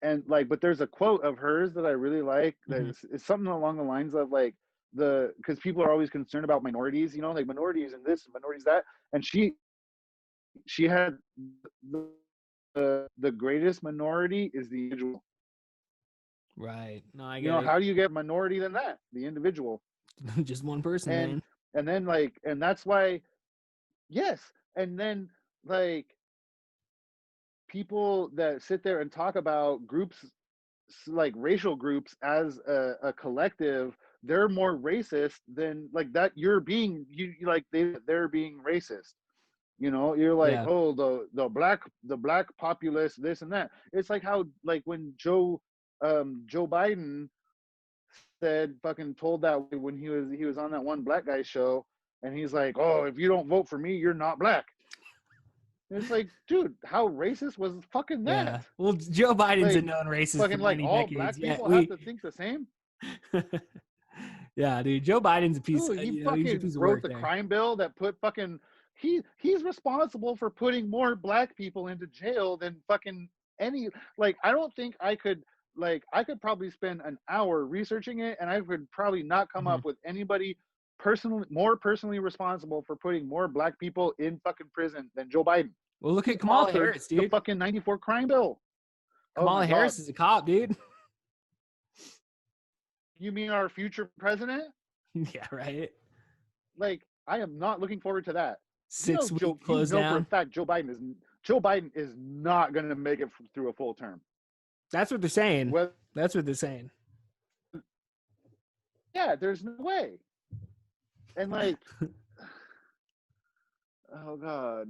and like, but there's a quote of hers that I really like that Mhm. is something along the lines of like because people are always concerned about minorities, you know, like minorities and this, minorities that, and she had the the greatest minority is the individual. Right. No, I You get know, it. how do you get minority than that? The individual, Just one person, and man. and then like, and that's why. Yes. And then like people that sit there and talk about groups like racial groups as a collective, they're more racist than like that. You're being like they're being racist. You know, you're like, Yeah. oh, the black populace, this and that. It's like how like when Joe Biden said fucking told that when he was on that one black guy show, and he's like, oh, if you don't vote for me, you're not black. It's like, dude, how racist was fucking Yeah. that? Well, Joe Biden's a Like, known racist for fucking like many all decades. black Yeah. people have to think the same. Yeah, dude. Joe Biden's a piece. Dude, he He's a fucking piece of wrote work the there. crime bill that put fucking he's responsible for putting more black people into jail than fucking any. Like, I don't think I could probably spend an hour researching it, and I would probably not come Mhm. up with anybody more personally responsible for putting more black people in fucking prison than Joe Biden. Well, look He at Kamala authored Harris, the dude. fucking 94 crime bill. Oh my Kamala God. Harris is a cop, dude. You mean our future president? Yeah, right. Like, I am not looking forward to that. You know, 6 week You close know for a down. fact Joe Biden is not going to make it through a full term. That's what they're saying. Well, That's what they're saying. yeah, there's no way. And like, oh God.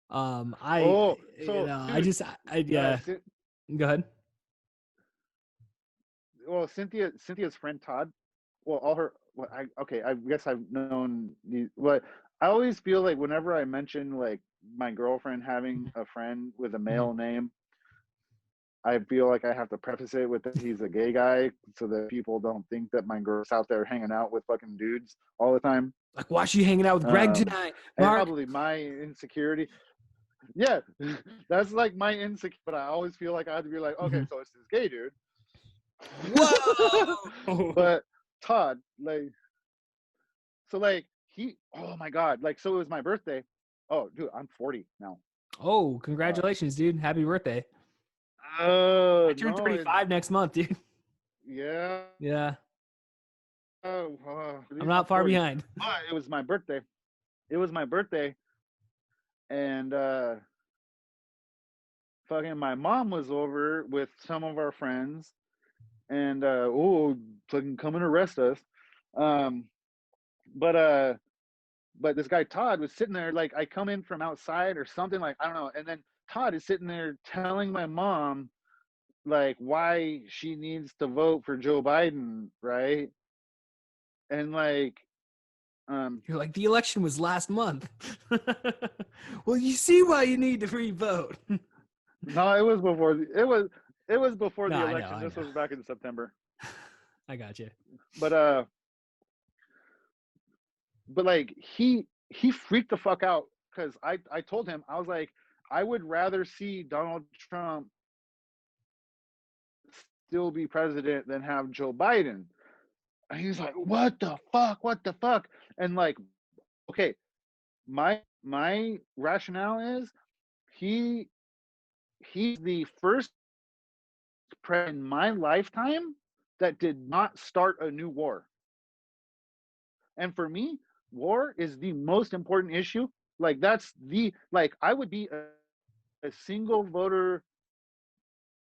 Oh, so I dude, just, yeah. Go ahead. well, Cynthia's friend Todd. Well, all her. Well, I guess I've known these. But I always feel like whenever I mention like my girlfriend having a friend with a Mhm. male name, I feel like I have to preface it with that he's a gay guy so that people don't think that my girl's out there hanging out with fucking dudes all the time. Like, why is she hanging out with Greg tonight, And Mark? probably my insecurity. Yeah, that's like my insecurity. But I always feel like I have to be like, okay, Mhm. so it's this gay dude. Whoa! But Todd, like, so like oh my God, like, so it was my birthday. Oh, dude, I'm 40 now. Oh, congratulations, dude. Happy birthday. I turn No, 35 next month, dude. yeah. Yeah. At I'm least I'm not far 40. behind. But it was my birthday. It was my birthday, and fucking my mom was over with some of our friends, and fucking come and arrest us. Um, but but this guy Todd was sitting there, like I come in from outside or something, like I don't know, and then Todd is sitting there telling my mom like why she needs to vote for Joe Biden, right? And like You're like, the election was last month. Well, you see why you need to free vote. no, it was before No, the I know, election. I This know. was back in September. I got you. But like he freaked the fuck out because I told him, I was like, I would rather see Donald Trump still be president than have Joe Biden. And he's like, what the fuck? What the fuck? And like, okay, my rationale is he he's the first president in my lifetime that did not start a new war. And for me, war is the most important issue. Like that's the I would be a single voter,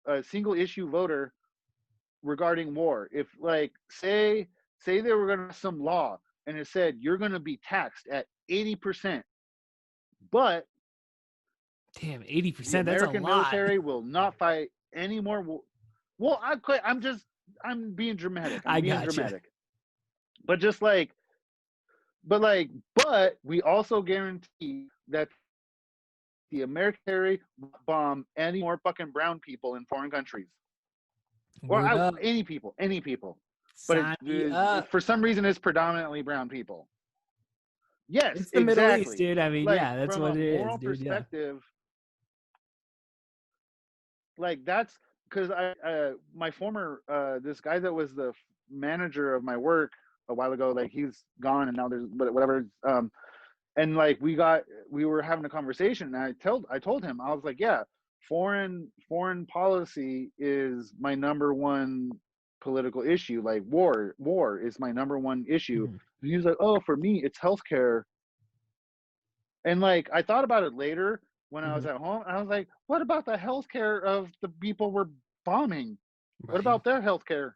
a single issue voter regarding war. If say they were gonna have some law and it said you're gonna be taxed at 80%, but Damn, the 80%. That's a American lot. military will not fight any more. Well, I'm being dramatic. I'm being dramatic. But just but we also guarantee that the American military won't bomb any more fucking brown people in foreign countries. Word up. Any people. But Sign me up. for some reason, it's predominantly brown people. Yes, It's the exactly. Middle East, dude. I mean, yeah, that's from what a it moral is, dude. Yeah. perspective, that's because my former this guy that was the manager of my work a while ago, like he's gone and now there's whatever. And like we were having a conversation and I told him, I was like, yeah, foreign policy is my number one political issue. Like war is my number one issue. Mhm. And he was like, oh, for me it's healthcare. And like I thought about it later when I was at home. I was like, what about the healthcare of the people we're bombing? What Right. about their healthcare?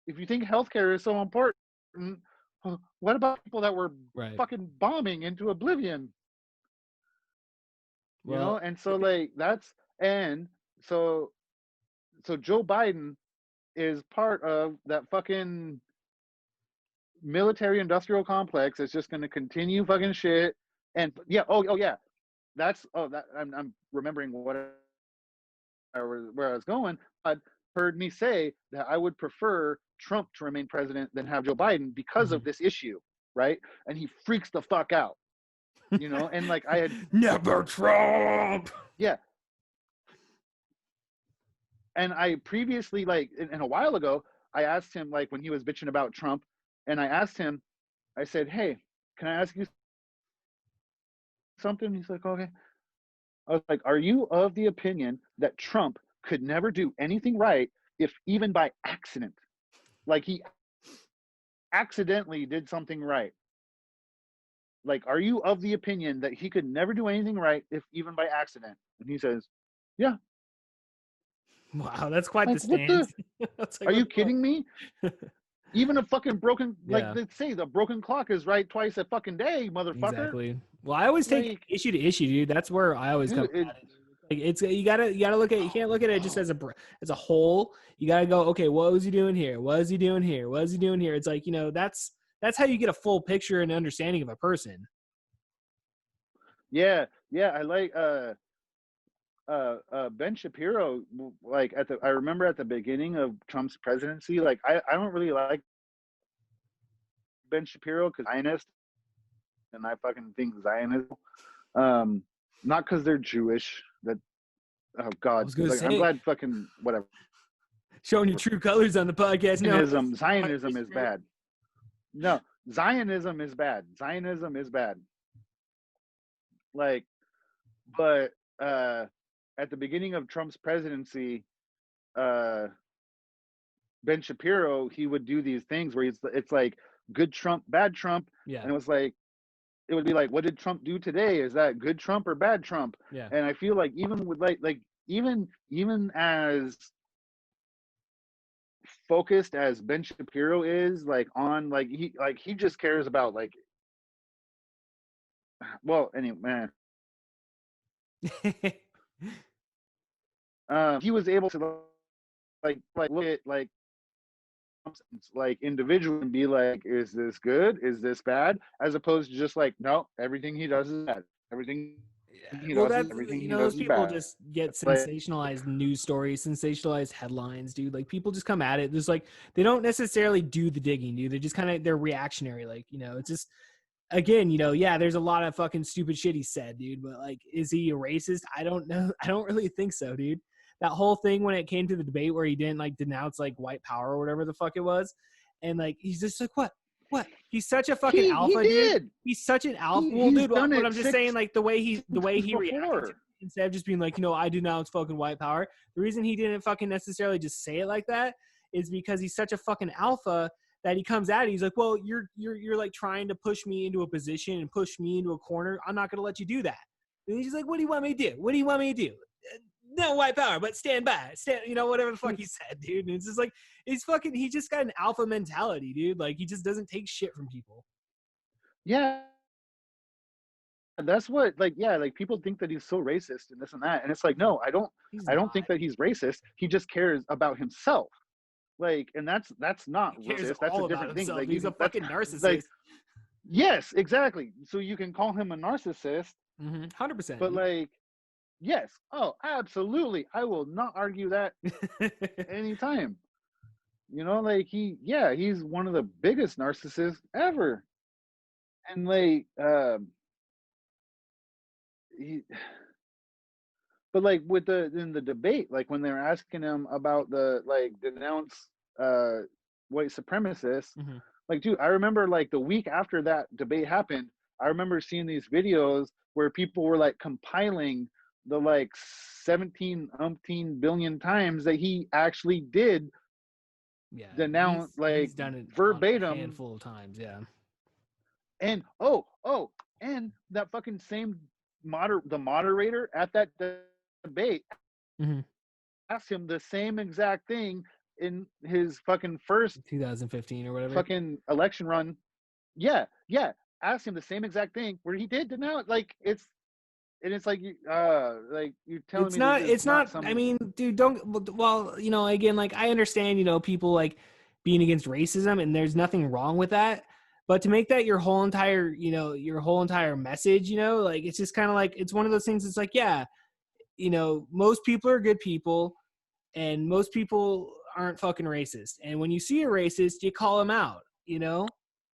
If you think healthcare is so important, what about people that were Right. fucking bombing into oblivion? You know, and so like that's and so Joe Biden is part of that fucking military industrial complex that's just going to continue fucking shit. And yeah, oh yeah, that's that I'm remembering where I was going. But heard me say that I would prefer Trump to remain president than have Joe Biden because of this issue, right? And he freaks the fuck out, you know. And like I had never Trump. Yeah. And I previously, like in a while ago, I asked him, like when he was bitching about Trump, and I asked him, I said, hey, can I ask you something? He's like, okay. I was like, are you of the opinion that Trump could never do anything right if even by accident, like he accidentally did something right? Like, are you of the opinion that he could never do anything right if even by accident? And he says, yeah. Wow, that's quite like, the stance. Are you kidding me? Even a fucking broken, like they say, the broken clock is right twice a fucking day, motherfucker. Exactly. Well, I always take issue to issue, dude. That's where I always come at it. Like it's you gotta look at, you can't look at it just as a whole. You gotta go, okay, what was he doing here? What is he doing here? What is he doing here? It's like, you know, that's how you get a full picture and understanding of a person. Yeah, I like Ben Shapiro, like I remember at the beginning of Trump's presidency, like I don't really like Ben Shapiro because Zionist, and I fucking think Zionism, not because they're Jewish. That oh god, like, I'm glad fucking whatever. Showing your true colors on the podcast. Zionism is bad. No, Zionism is bad. Zionism is bad. Like, but at the beginning of Trump's presidency, Ben Shapiro, he would do these things where it's like good Trump, bad Trump. Yeah. And it would be like, what did Trump do today? Is that good Trump or bad Trump? Yeah. And I feel like even with even as focused as Ben Shapiro is, like on he just cares about like, well, anyway, man. He was able to like look at like individual and be like, is this good? Is this bad? As opposed to just like, no, everything he does is bad. Everything he does those people bad. just get sensationalized news stories, sensationalized headlines, dude. Like people just come at it. There's like they don't necessarily do the digging, dude. They just they're reactionary. Like, you know, it's just again, you know, yeah, there's a lot of fucking stupid shit he said, dude. But like, is he a racist? I don't know. I don't really think so, dude. That whole thing when it came to the debate where he didn't like denounce like white power or whatever the fuck it was, and like he's just like, what? He's such a fucking alpha, dude. He's such an alpha. Well, dude, but I'm just saying, like the way he reacted instead of just being like, you know, I denounce fucking white power. The reason he didn't fucking necessarily just say it like that is because he's such a fucking alpha that he comes at it. He's like, well, you're like trying to push me into a position and push me into a corner. I'm not going to let you do that. And he's like, what do you want me to do? What do you want me to do? No white power, but stand by. Stand, whatever the fuck he said, dude. And it's just like, he just got an alpha mentality, dude. Like, he just doesn't take shit from people. Yeah. That's what, like, yeah, like people think that he's so racist and this and that. And it's like, no, I don't think that he's racist. He just cares about himself. Like, and that's not racist. That's a different thing. Like, he's a fucking narcissist. Like, yes, exactly. So you can call him a narcissist. 100%. But like, yes. Oh, absolutely. I will not argue that anytime. Like he's one of the biggest narcissists ever. And like, but like in the debate, like when they were asking him about the like denounce white supremacists, like, dude, I remember like the week after that debate happened, I remember seeing these videos where people were like compiling the like 17 umpteen billion times that he actually did denounce, he's done it verbatim a handful of times. Yeah. And and that fucking same the moderator at that debate asked him the same exact thing in his fucking first 2015 or whatever fucking election run. Yeah. Asked him the same exact thing where he did denounce. Like, it's like you're telling me it's not I mean, dude, again, like, I understand, people like being against racism, and there's nothing wrong with that. But to make that your whole entire message, like, it's just kind of like, it's one of those things. It's like, yeah, most people are good people, and most people aren't fucking racist. And when you see a racist, you call them out,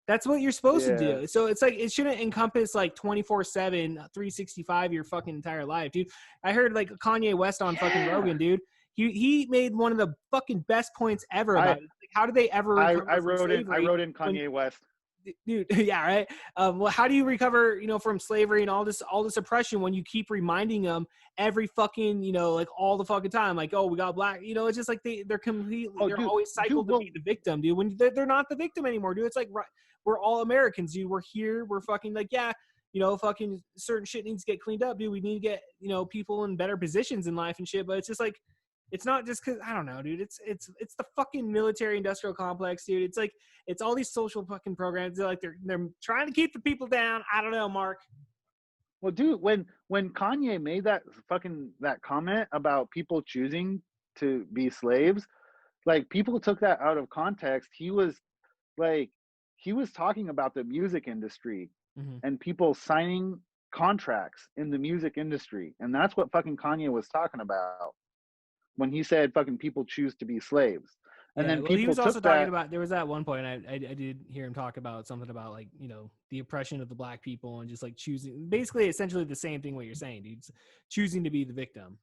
That's what you're supposed to do. So it's like, it shouldn't encompass like 24/7, 365 your fucking entire life, dude. I heard like Kanye West on fucking Rogan, dude. He made one of the fucking best poits ever about it. Like, how did they ever? I wrote in Kanye West. Dude, yeah, right. Well, how do you recover, from slavery and all this oppression when you keep reminding them every fucking, like all the fucking time, like, oh, we got black, it's just like they're completely, always cycled to be the victim, dude. When they're not the victim anymore, dude. It's like, we're all Americans, dude. We're here. We're fucking like, yeah, fucking certain shit needs to get cleaned up, dude. We need to get, people in better positions in life and shit. But it's just like, it's not just because, I don't know, dude. It's the fucking military industrial complex, dude. It's like, it's all these social fucking programs. They're like, they're trying to keep the people down. I don't know, Mark. Well, dude, when Kanye made that comment about people choosing to be slaves, like, people took that out of context. He was talking about the music industry and people signing contracts in the music industry. And that's what fucking Kanye was talking about when he said fucking people choose to be slaves. And then people he was also talking about, there was that one point I did hear him talk about something about, like, the oppression of the black people and just like choosing, basically essentially the same thing what you're saying, dude. Choosing to be the victim.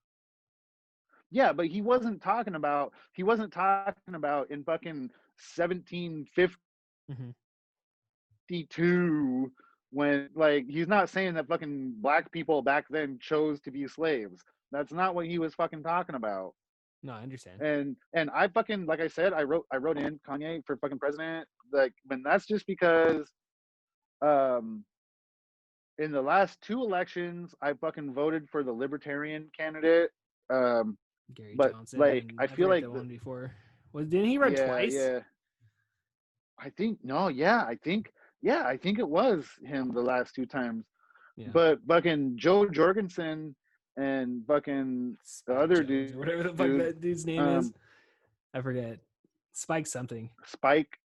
Yeah, but he wasn't talking about in fucking 1752 when, like, he's not saying that fucking black people back then chose to be slaves. That's not what he was fucking talking about. No, I understand. And I fucking, like I said, I wrote in Kanye for fucking president. Like, and that's just because in the last two elections I fucking voted for the libertarian candidate. Gary but Johnson. like, I feel like one before. Didn't he run twice? Yeah. I think it was him the last two times. Yeah. But fucking Joe Jorgensen and fucking the other dude, or whatever the fuck that dude's name is, I forget. Spike something. Spike.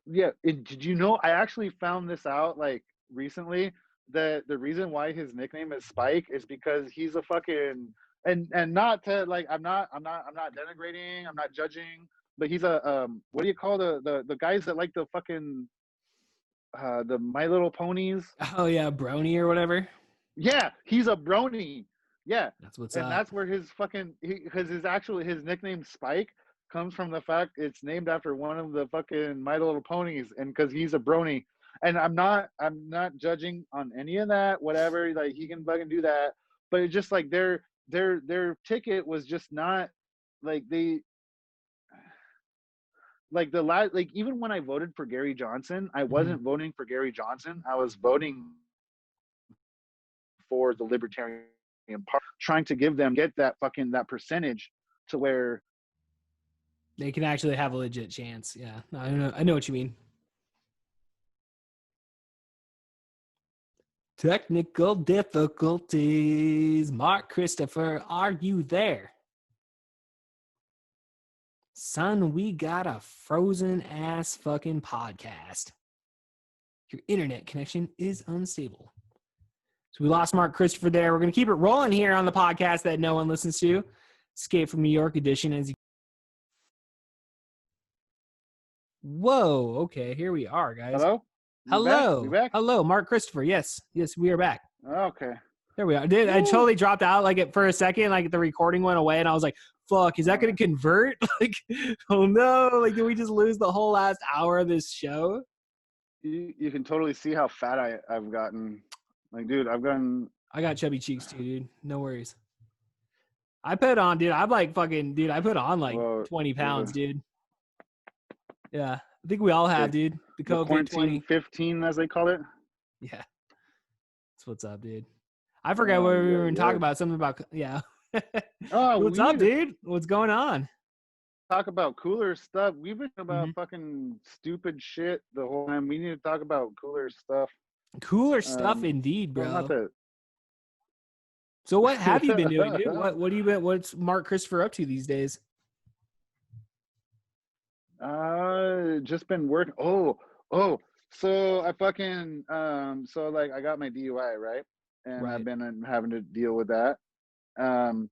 Yeah. Did you know? I actually found this out like recently, that the reason why his nickname is Spike is because he's a fucking, and not to, like, I'm not denigrating, I'm not judging, but he's a what do you call the guys that like the fucking the My Little Ponies? Oh yeah, brony or whatever. Yeah, he's a brony. Yeah, that's what's and up. That's where his fucking because his nickname Spike comes from the fact it's named after one of the fucking My Little Ponies, and because he's a brony. And I'm not judging on any of that. Whatever, like, he can fucking do that. But it's just like their ticket was just not like like like even when I voted for Gary Johnson, I wasn't voting for Gary Johnson. I was voting for the Libertarian Party, trying to get that percentage to where they can actually have a legit chance. Yeah, I know what you mean. Technical difficulties. Mark Christopher, are you there? Son, we got a frozen ass fucking podcast. Your internet connection is unstable. So we lost Mark Christopher there. We're going to keep it rolling here on the podcast that no one listens to. Escape from New York edition. Whoa, okay, here we are, guys. hello. Hello. We back? Hello, Mark Christopher. Yes, we are back. Okay. There we are. I totally dropped out like for a second, like the recording went away and I was like, fuck, is that going to convert? Like, oh no, like did we just lose the whole last hour of this show? You can totally see how fat I've gotten. Like, dude, I got chubby cheeks too, dude. No worries. I put on, dude. I'm like fucking, dude. I put on like 20 pounds, dude. Yeah, I think we all have, dude. The COVID quarantine 15, as they call it. Yeah, that's what's up, dude. I forgot what we were talking about. Something about what's up, dude? What's going on? Talk about cooler stuff. We've been about fucking stupid shit the whole time. We need to talk about cooler stuff. Cooler stuff, indeed, bro. Well, not that. So what have you been doing, dude? What's Mark Christopher up to these days? Just been working. So I fucking so like I got my DUI, right? And I've been having to deal with that. And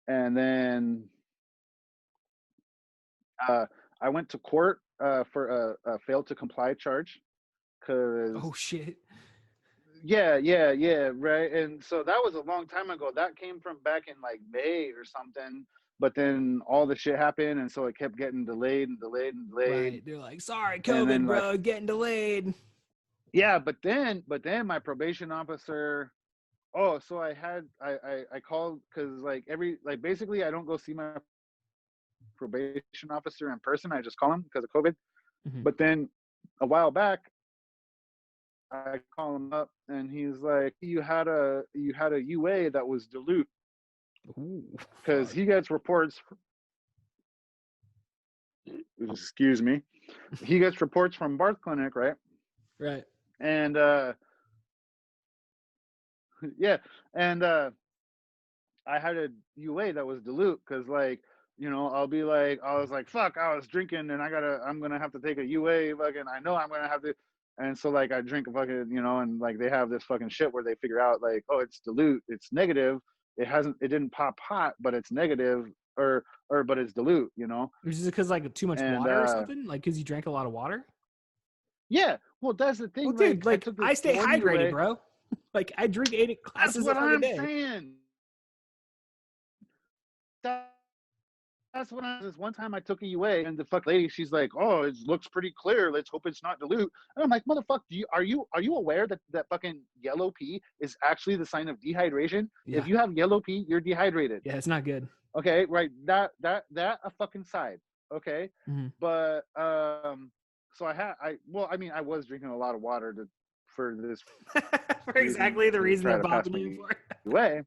then I went to court for a fail to comply charge. Oh shit. Yeah, right. And so that was a long time ago. That came from back in like May or something. But then all the shit happened, and so it kept getting delayed. Right. They're like, sorry, COVID, then, bro, like, getting delayed. Yeah, but then my probation officer. Oh, so I called because basically I don't go see my probation officer in person. I just call him because of COVID. But then a while back, I call him up and he's like, you had a UA that was dilute. Because he gets reports. Excuse me. He gets reports from Barth Clinic, right? Right. And yeah, and I had a UA that was dilute because, like, you know, I was like, fuck, I was drinking and I'm gonna have to take a UA. Fucking, I know I'm gonna have to. And so, like, I drink a fucking, you know, and like they have this fucking shit where they figure out like, oh, it's dilute, it's negative. It didn't pop hot, but it's negative, but it's dilute, you know. Is it because like too much water or something? Like because you drank a lot of water? Yeah, well, that's the thing. Well, dude, like I stay hydrated, bro. Like I drink 8 glasses a fucking day. Saying. That's what this one time I took a UA and the fuck lady, she's like, oh, it looks pretty clear. Let's hope it's not dilute. And I'm like, motherfucker, are you aware that fucking yellow pee is actually the sign of dehydration? Yeah. If you have yellow pee, you're dehydrated. Yeah, it's not good. Okay, right. That a fucking side. Okay. But so I was drinking a lot of water for this for exactly the reason I'm popping you for. Way.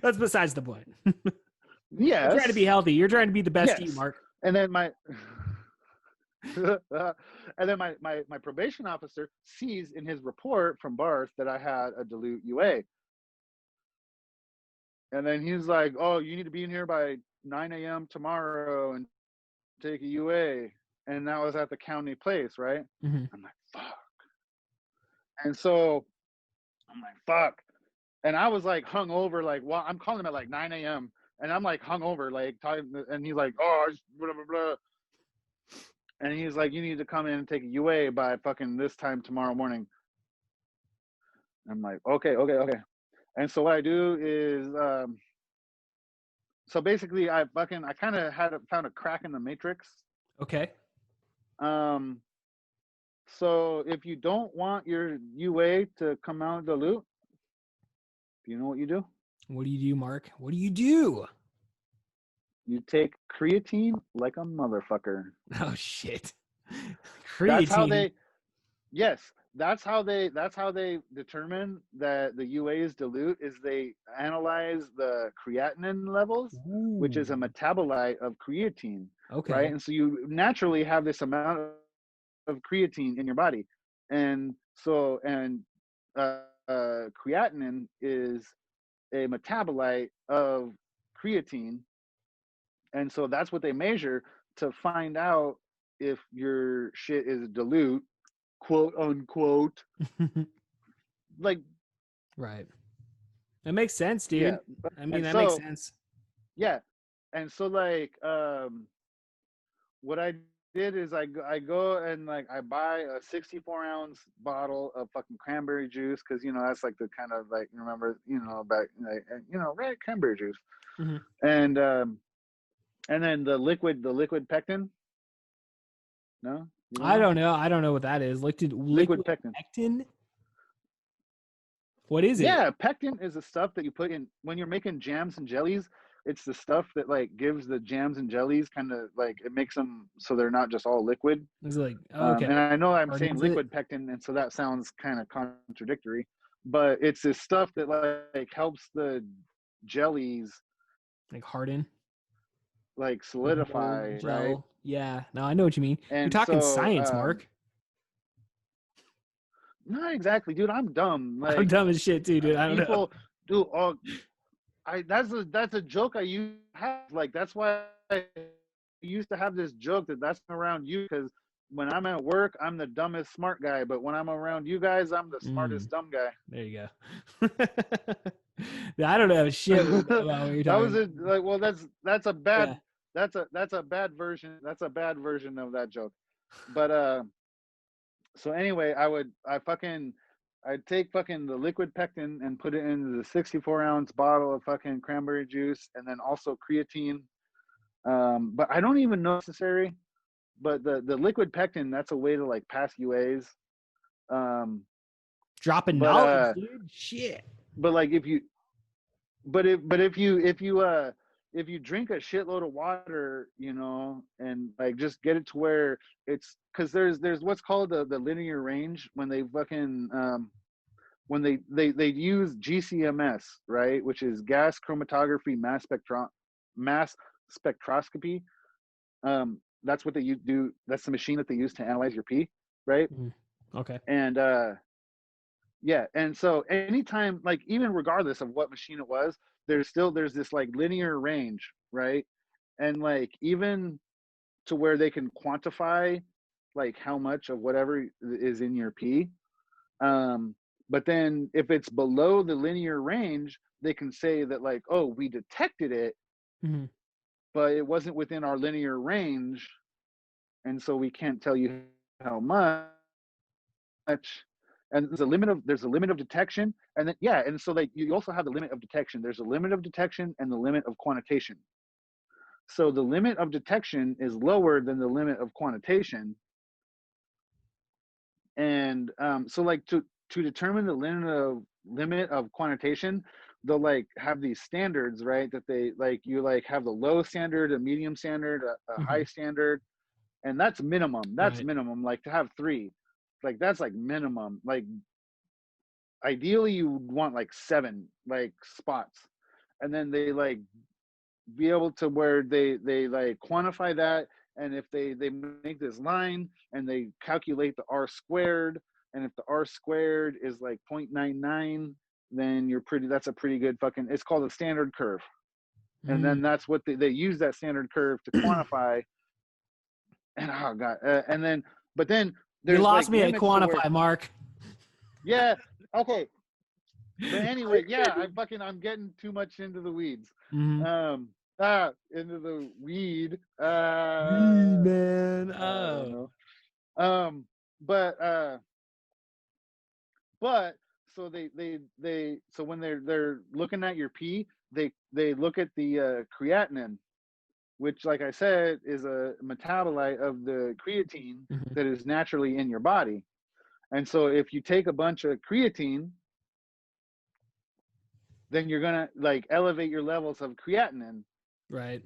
That's besides the point. Yeah, you're trying to be healthy. You're trying to be the best you, Mark. And then my probation officer sees in his report from Barth that I had a dilute UA. And then he's like, oh, you need to be in here by 9 a.m. tomorrow and take a UA. And that was at the county place, right? I'm like, fuck. And so I'm like, fuck. And I was like hungover, like, well, I'm calling him at like 9 a.m. And I'm like hungover, like talking, and he's like, oh, blah, blah, blah. And he's like, you need to come in and take a UA by fucking this time tomorrow morning. I'm like, okay. And so what I do is, so basically I kind of found a crack in the matrix. Okay. So if you don't want your UA to come out dilute, do you know what you do? What do you do, Mark? What do? You take creatine like a motherfucker. Oh shit. That's how Creatine. they. Yes, that's how they determine that the UA is dilute. Is they analyze the creatinine levels, which is a Ooh. metabolite of creatine, right? Okay. And so you naturally have this amount of creatine in your body, and so creatinine is a metabolite of creatine, and so that's what they measure to find out if your shit is dilute, quote unquote. Like, Right. That makes sense, yeah. dude. I mean, And that makes so, sense. yeah. And so, like, what I did is I go and like I buy a 64-ounce bottle of fucking cranberry juice, because that's like the kind of, like, remember, back, like, red cranberry juice. Hmm. And then the liquid pectin. No, you don't I know don't know. I don't know what that is. liquid Liquid pectin. pectin. What is it? Yeah, pectin is the stuff that you put in when you're making jams and jellies. It's the stuff that like gives the jams and jellies kind of like, it makes them so they're not just all liquid. It's like, okay, And I know I'm saying hardens it, liquid pectin, and so that sounds kind of contradictory, but it's this stuff that like helps the jellies like harden, like like mold, solidify, right? gel. Yeah, no, I know what you mean. You're And talking so, science, Mark. not exactly, dude. I'm dumb. I'm Like, dumb as shit too, dude. I don't know. people do. Oh, that's a joke I used to have. Like, that's why I used to have this joke that's around you, because when I'm at work, I'm the dumbest smart guy, but when I'm around you guys, I'm the smartest dumb guy. There you go. I don't know shit about what you're That was talking it. about. Like, well, that's a bad Yeah. that's a bad version. That's a bad version of that joke. But so anyway, I'd take fucking the liquid pectin and put it into the 64-ounce bottle of fucking cranberry juice, and then also creatine. But I don't even know if it's necessary. But the liquid pectin, that's a way to like pass UAs. Um, Dropping but knowledge, dude. Shit. but like if you if you drink a shitload of water, and like just get it to where it's, because there's what's called the linear range when they fucking when they use GCMS, right, which is gas chromatography mass spectroscopy. That's what they do. That's the machine that they use to analyze your pee, right? Okay. And yeah, and so anytime, like, even regardless of what machine it was, there's this like linear range, right? And like, even to where they can quantify like how much of whatever is in your pee. But then if it's below the linear range, they can say that, like, oh, we detected it, Mm-hmm. but it wasn't within our linear range, and so we can't tell you how much. And there's a limit of detection, and then, yeah, and so like you also have the limit of detection. There's a limit of detection and the limit of quantitation. So the limit of detection is lower than the limit of quantitation. And so like to determine the limit of quantitation, they'll like have these standards, right? That they like, you like have the low standard, a medium standard, a high standard, and that's minimum. That's Right. minimum. Like, to have 3, like, that's like minimum. Like, ideally you would want like 7 like spots, and then they like be able to where they like quantify that. And if they make this line and they calculate the r squared, and if the r squared is like 0.99, then that's a pretty good fucking, it's called a standard curve. And then that's what they use, that standard curve, to quantify. And oh god, and then but then You there's lost like me at limits to where, quantify, Mark. yeah, okay. But anyway, yeah, I'm getting too much into the weeds. Mm-hmm. Into the weed. Man. I don't Oh. know. Um, but but so so when they're looking at your pee, they look at the creatinine, which, like I said, is a metabolite of the creatine Mm-hmm. that is naturally in your body. And so if you take a bunch of creatine, then you're gonna like elevate your levels of creatinine. Right.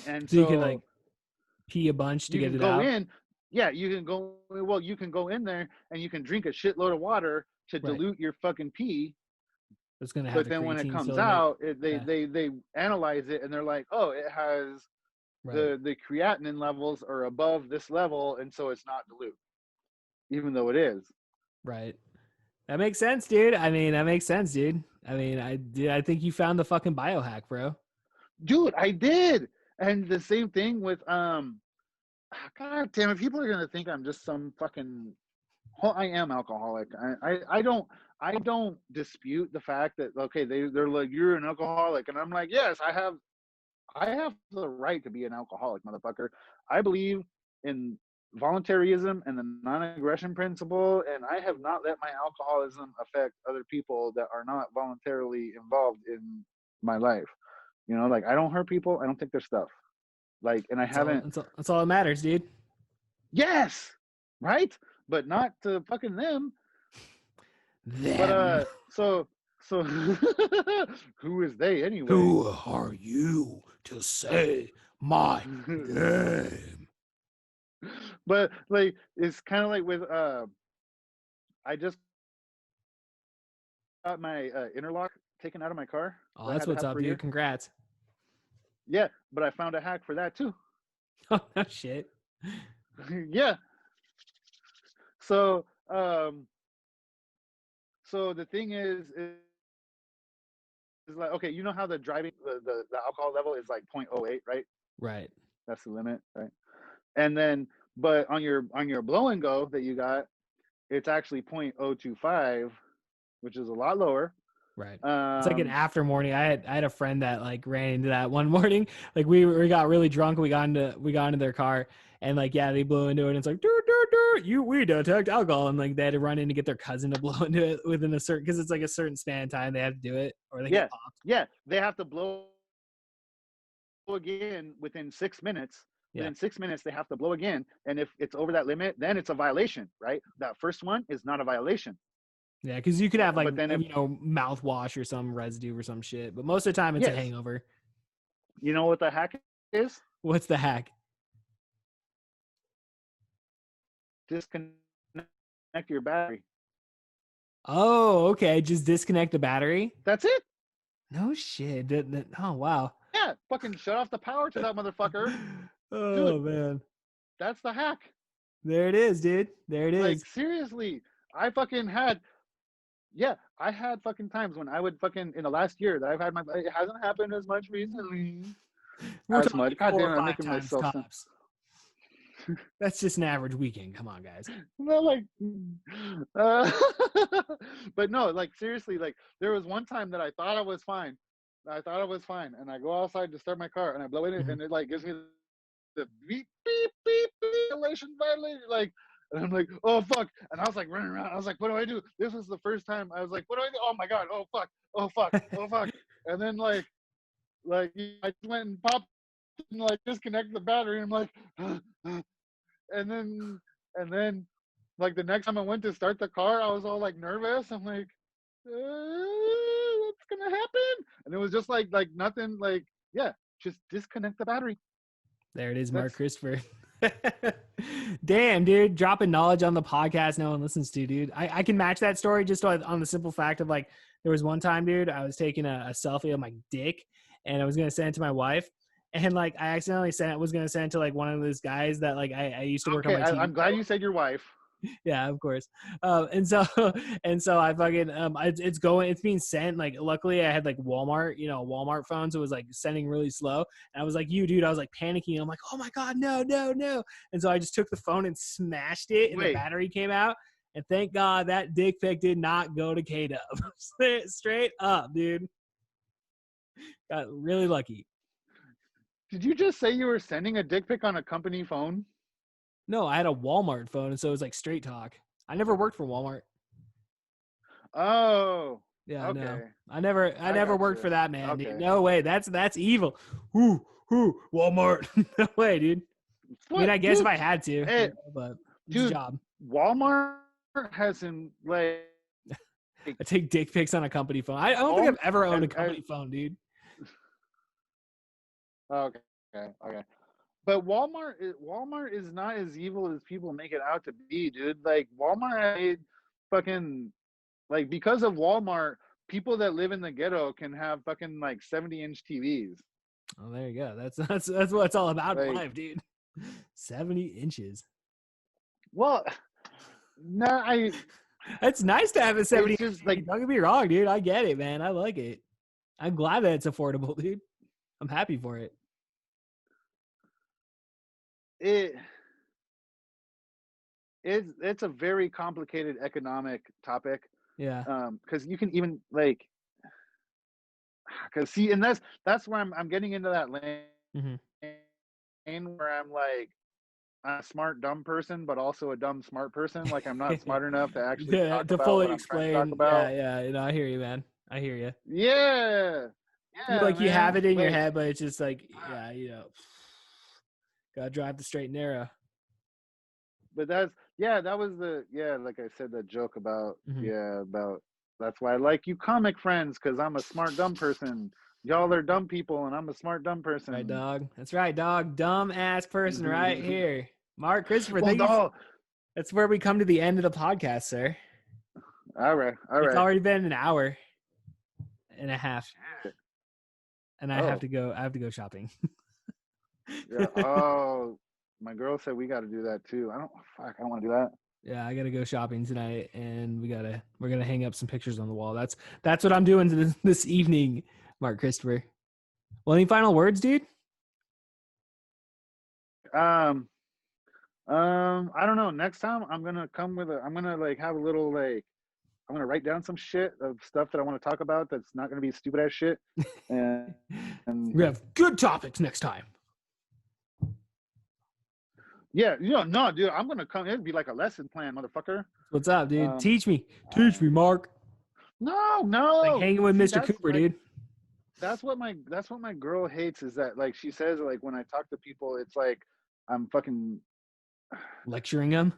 And So you can so like pee a bunch to you get can it go out. in. Yeah, you can go. Well, you can go in there and you can drink a shitload of water to Right. dilute your fucking pee. It's gonna have But the then when it creatine comes still in it. out, Yeah. they analyze it and they're like, oh, it has Right. the creatinine levels are above this level, and so it's not dilute, even though it is. Right. That makes sense, dude. I mean, that makes sense, dude. I mean, I think you found the fucking biohack, bro. Dude, I did. And the same thing with God damn it, people are gonna think I'm just some fucking. Well, I am alcoholic. I don't dispute the fact that okay, they're like, you're an alcoholic, and I'm like, yes, I have the right to be an alcoholic, motherfucker. I believe in voluntarism and the non-aggression principle, and I have not let my alcoholism affect other people that are not voluntarily involved in my life. You know, like I don't hurt people. I don't take their stuff. Like, and I That's all. haven't. That's all that matters, dude. Yes, right, but not to fucking them. But Them. so who is they anyway? Who are you to say my name? But like it's kind of like with I just got my interlock taken out of my car. Oh, That I that's had to what's have up, for a dude. year. Congrats. Yeah, but I found a hack for that too. Oh, no shit. Yeah. So so the thing is like okay, you know how the driving the alcohol level is like 0.08, right? Right. That's the limit, right? And then but on your blow and go that you got, it's actually 0.025, which is a lot lower. Right. It's like an Um, after morning. I had a friend that like ran into that one morning. Like we got really drunk. We got into their car and like yeah, they blew into it. And it's like we detect alcohol, and like they had to run in to get their cousin to blow into it within a certain because it's like a certain span of time they have to do it or they get yeah, popped. yeah, they have to blow again within 6 minutes. Yeah. Within 6 minutes, they have to blow again, and if it's over that limit, then it's a violation, right? That first one is not a violation, Yeah, because you could have like but then if mouthwash or some residue or some shit, but most of the time it's a yes, hangover. you know what the hack is? What's the hack? Disconnect your battery. Oh, okay. Just disconnect the battery. That's it. No shit. Oh wow. Yeah, fucking shut off the power to that motherfucker, Oh dude. man. That's the hack. There it is, dude. There it is. Like seriously, I fucking had. Yeah, I had fucking times when I would fucking in the last year that I've had my. It hasn't happened as much recently. We're As talking much. God 4 damn or it, I'm 5 making times myself sound. tops. That's just an average weekend. Come on, guys. No, like, uh, but no, like seriously, like there was one time that I thought I was fine. I thought I was fine, and I go outside to start my car, and I blow it, Mhm. and it like gives me the beep beep beep violation, like, and I'm like, oh fuck, and I was like running around. I was like, what do I do? This was the first time I was like, what do I do? Oh my god, oh fuck, oh fuck, oh fuck, and then like I just went and popped and like disconnected the battery, and I'm like. and then and then like the next time I went to start the car, I was all like nervous. I'm like, what's gonna happen? And it was just like nothing. Like yeah, just disconnect the battery. There it is, Mark That's Christopher. Damn, dude, dropping knowledge on the podcast no one listens to, dude. I can match that story just on the simple fact of like there was one time, dude, I was taking a selfie of my dick and I was gonna send it to my wife. And like I accidentally was gonna send it to like one of those guys that like I used to work on okay. my TV I'm glad show. you said your wife. Yeah, of course. And so and so I fucking it's being sent. Like luckily I had like Walmart, a Walmart phone, so it was like sending really slow. And I was like, dude, I was like panicking. I'm like, oh my god, no. And so I just took the phone and smashed it, and the Wait, battery came out. And thank God that dick pic did not go to K-Dub. Straight up, dude. Got really lucky. did you just say you were sending a dick pic on a company phone? No, I had a Walmart phone, and so it was like straight talk. I never worked for Walmart. Oh, Yeah, no. okay. I never worked for Gotcha. that man, dude. Okay. No way. That's evil. Who? Walmart. No way, dude. I mean, What, I guess if dude? I had to, Hey, but it's a dude, job. Walmart has some like I take dick pics on a company phone. I don't think all I've ever owned a as company phone, dude. Okay. Okay. But Walmart is not as evil as people make it out to be, dude. Like Walmart made fucking like because of Walmart, people that live in the ghetto can have fucking like 70-inch TVs. Oh, there you go. That's what it's all about in Like, life, dude. 70 inches. well, no, It's nice to have a 70 it's inch just TV. like Don't get me wrong, dude. I get it, man. I like it. I'm glad that it's affordable, dude. I'm happy for it. it. It's a very complicated economic topic. Yeah. Because you can even like, because see, and that's where I'm getting into that Mm-hmm. lane where I'm like, I'm a smart dumb person, but also a dumb smart person. Like I'm not smart enough to actually Yeah, talk to about fully what I'm trying to talk explain. Yeah, about. yeah. I hear you, man. I hear you. Yeah, You yeah, like you have man. it in your Like, head, but it's just like, yeah, gotta drive the straight and narrow. but that's yeah, that was the yeah, like I said, that joke about Mm-hmm. yeah about that's why I like you comic friends because I'm a smart dumb person. Y'all are dumb people, and I'm a smart dumb Right, person. dog. That's right, dog. Dumb ass person right here. Mark Christopher, Well, thank you. no, That's where we come to the end of the podcast, sir. all right, all It's right. already been an hour and a half, and I have Oh, to go. I have to go shopping. yeah. Oh, my girl said we got to do that too. I don't. Fuck. I don't want to do that. Yeah, I gotta go shopping tonight, and we're gonna hang up some pictures on the wall. That's what I'm doing this evening, Mark Christopher. Well, any final words, dude? Um. I don't know. Next time I'm gonna come with a. I'm gonna like have a little like. I'm gonna write down some shit of stuff that I want to talk about. That's not gonna be stupid ass shit. And We have good topics next time. yeah, no, dude. I'm gonna come. It'd be like a lesson plan, motherfucker. What's up, dude? Um. Teach me, Mark. No, Like no. hanging with See, Mr. that's Cooper, like dude. that's what my girl hates is that like she says like when I talk to people, it's like I'm fucking Lecturing him.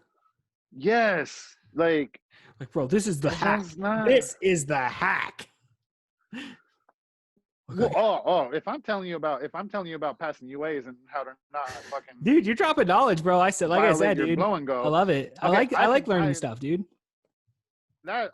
yes, like Like, bro, this is the hack. that's not. This is the hack. Well, Okay. if I'm telling you about passing UAs and how to not fucking Dude, you're dropping knowledge, bro. I violate said, your dude. blow and I go. love it. Okay, I like learning stuff, dude. that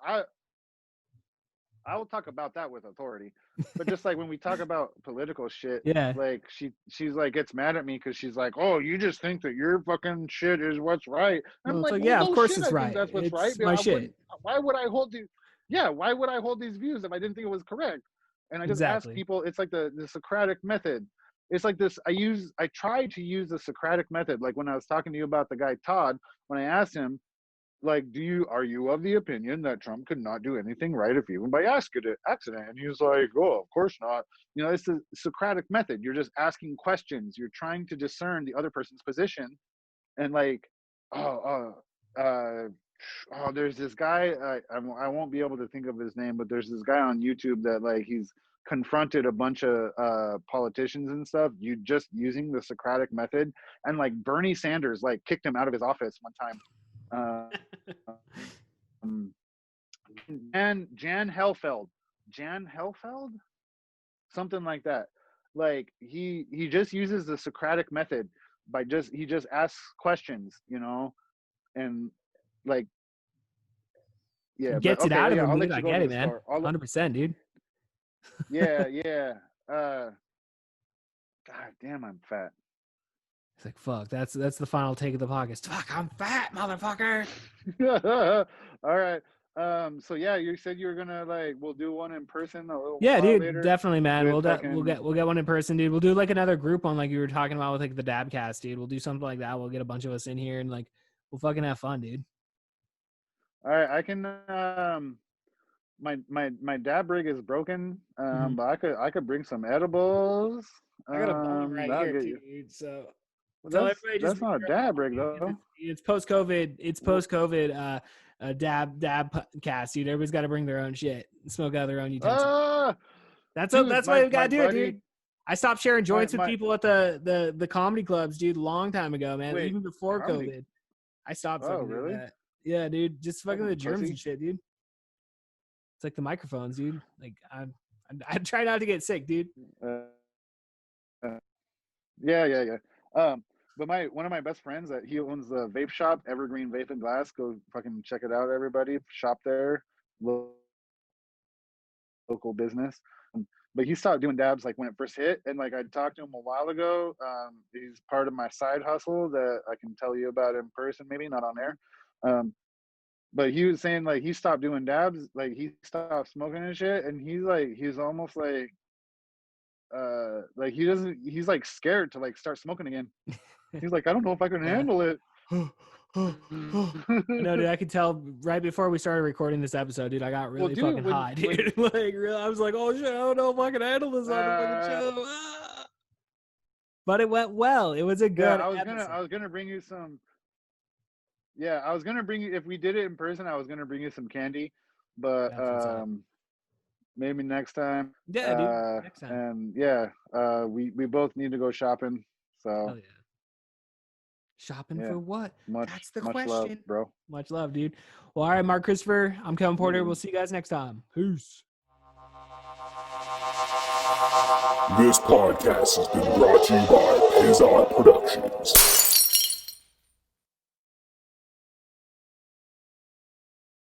I will talk about that with authority. But just like when we talk about political shit, Yeah. like she's like gets mad at me because she's like, oh, you just think that your fucking shit is what's right. And Well, I'm it's like, like, well, yeah, of no course shit, it's I think right. that's what's right. It's But my I wouldn't. shit. Why would I hold these? Yeah, why would I hold these views if I didn't think it was correct? And I just ask Exactly. people. It's like the Socratic method. It's like this. I try to use the Socratic method. Like when I was talking to you about the guy Todd, when I asked him, like, are you of the opinion that Trump could not do anything right if even by accident? And he was like, oh, of course not. It's the Socratic method. You're just asking questions. You're trying to discern the other person's position. And like, there's this guy. I won't be able to think of his name, but there's this guy on YouTube that like he's confronted a bunch of politicians and stuff. You just using the Socratic method, and like Bernie Sanders like kicked him out of his office one time. Um, Jan Helfeld, something like that. Like he just uses the Socratic method by he just asks questions, and like yeah. But Gets it okay, out of yeah, him, I'll dude. let I you go get to it, the man. store. 100%, dude. Yeah, yeah. God damn, I'm fat. It's like, fuck, that's the final take of the podcast. Fuck, I'm fat, motherfucker. All right. So yeah, you said you were gonna like we'll do one in person a little Yeah, while dude, later definitely, man. with We'll fucking. get one in person, dude. We'll do like another group on like you were talking about with like the Dabcast, dude. We'll do something like that. We'll get a bunch of us in here and like we'll fucking have fun, dude. All right, I can. My dab rig is broken. Mhm. But I could bring some edibles. I got a bong right That'll here get too, you. dude. So Well, tell everybody just that's bring not a your own dab bong, rig dude, 'cause though. it's post COVID. It's Well, post COVID. Dab cast, dude. Everybody's got to bring their own shit, and smoke out of their own utensils. ah, That's why we my gotta do it, buddy, dude. I stopped sharing my joints with my. people at the comedy clubs, dude, a long time ago, man. Wait, Even before comedy. COVID, I stopped Oh, fucking doing really? that. Yeah, dude, just fucking the Fucking germs and pussy. shit, dude. It's like the microphones, dude. Like I try not to get sick, dude. Uh, Yeah. But one of my best friends that he owns the vape shop, Evergreen Vape and Glass. Go fucking check it out, everybody. Shop there, local business. But he stopped doing dabs like when it first hit, and like I talked to him a while ago. He's part of my side hustle that I can tell you about in person, maybe not on air. But he was saying like he stopped doing dabs, like he stopped smoking and shit, and he's almost like he's like scared to like start smoking again. He's like, I don't know if I can Yeah. handle it. No, dude, I could tell right before we started recording this episode, dude. I got really dude, fucking high, dude. Like, really, I was like, "Oh shit, I don't know if I can handle this on the fucking show." Ah. But it went well. It was a good I episode. was gonna bring you some. Yeah, I was gonna bring you if we did it in person. I was gonna bring you some candy, but That's what's up. maybe next time. Yeah, dude. Next time. And yeah, we both need to go shopping. So Hell yeah. Shopping yeah, for what? That's the question. Love, bro. Much love, dude. Well, all right, Mark Christopher. I'm Kevin Porter. We'll see you guys next time. Peace. This podcast has been brought to you by Pizza Productions.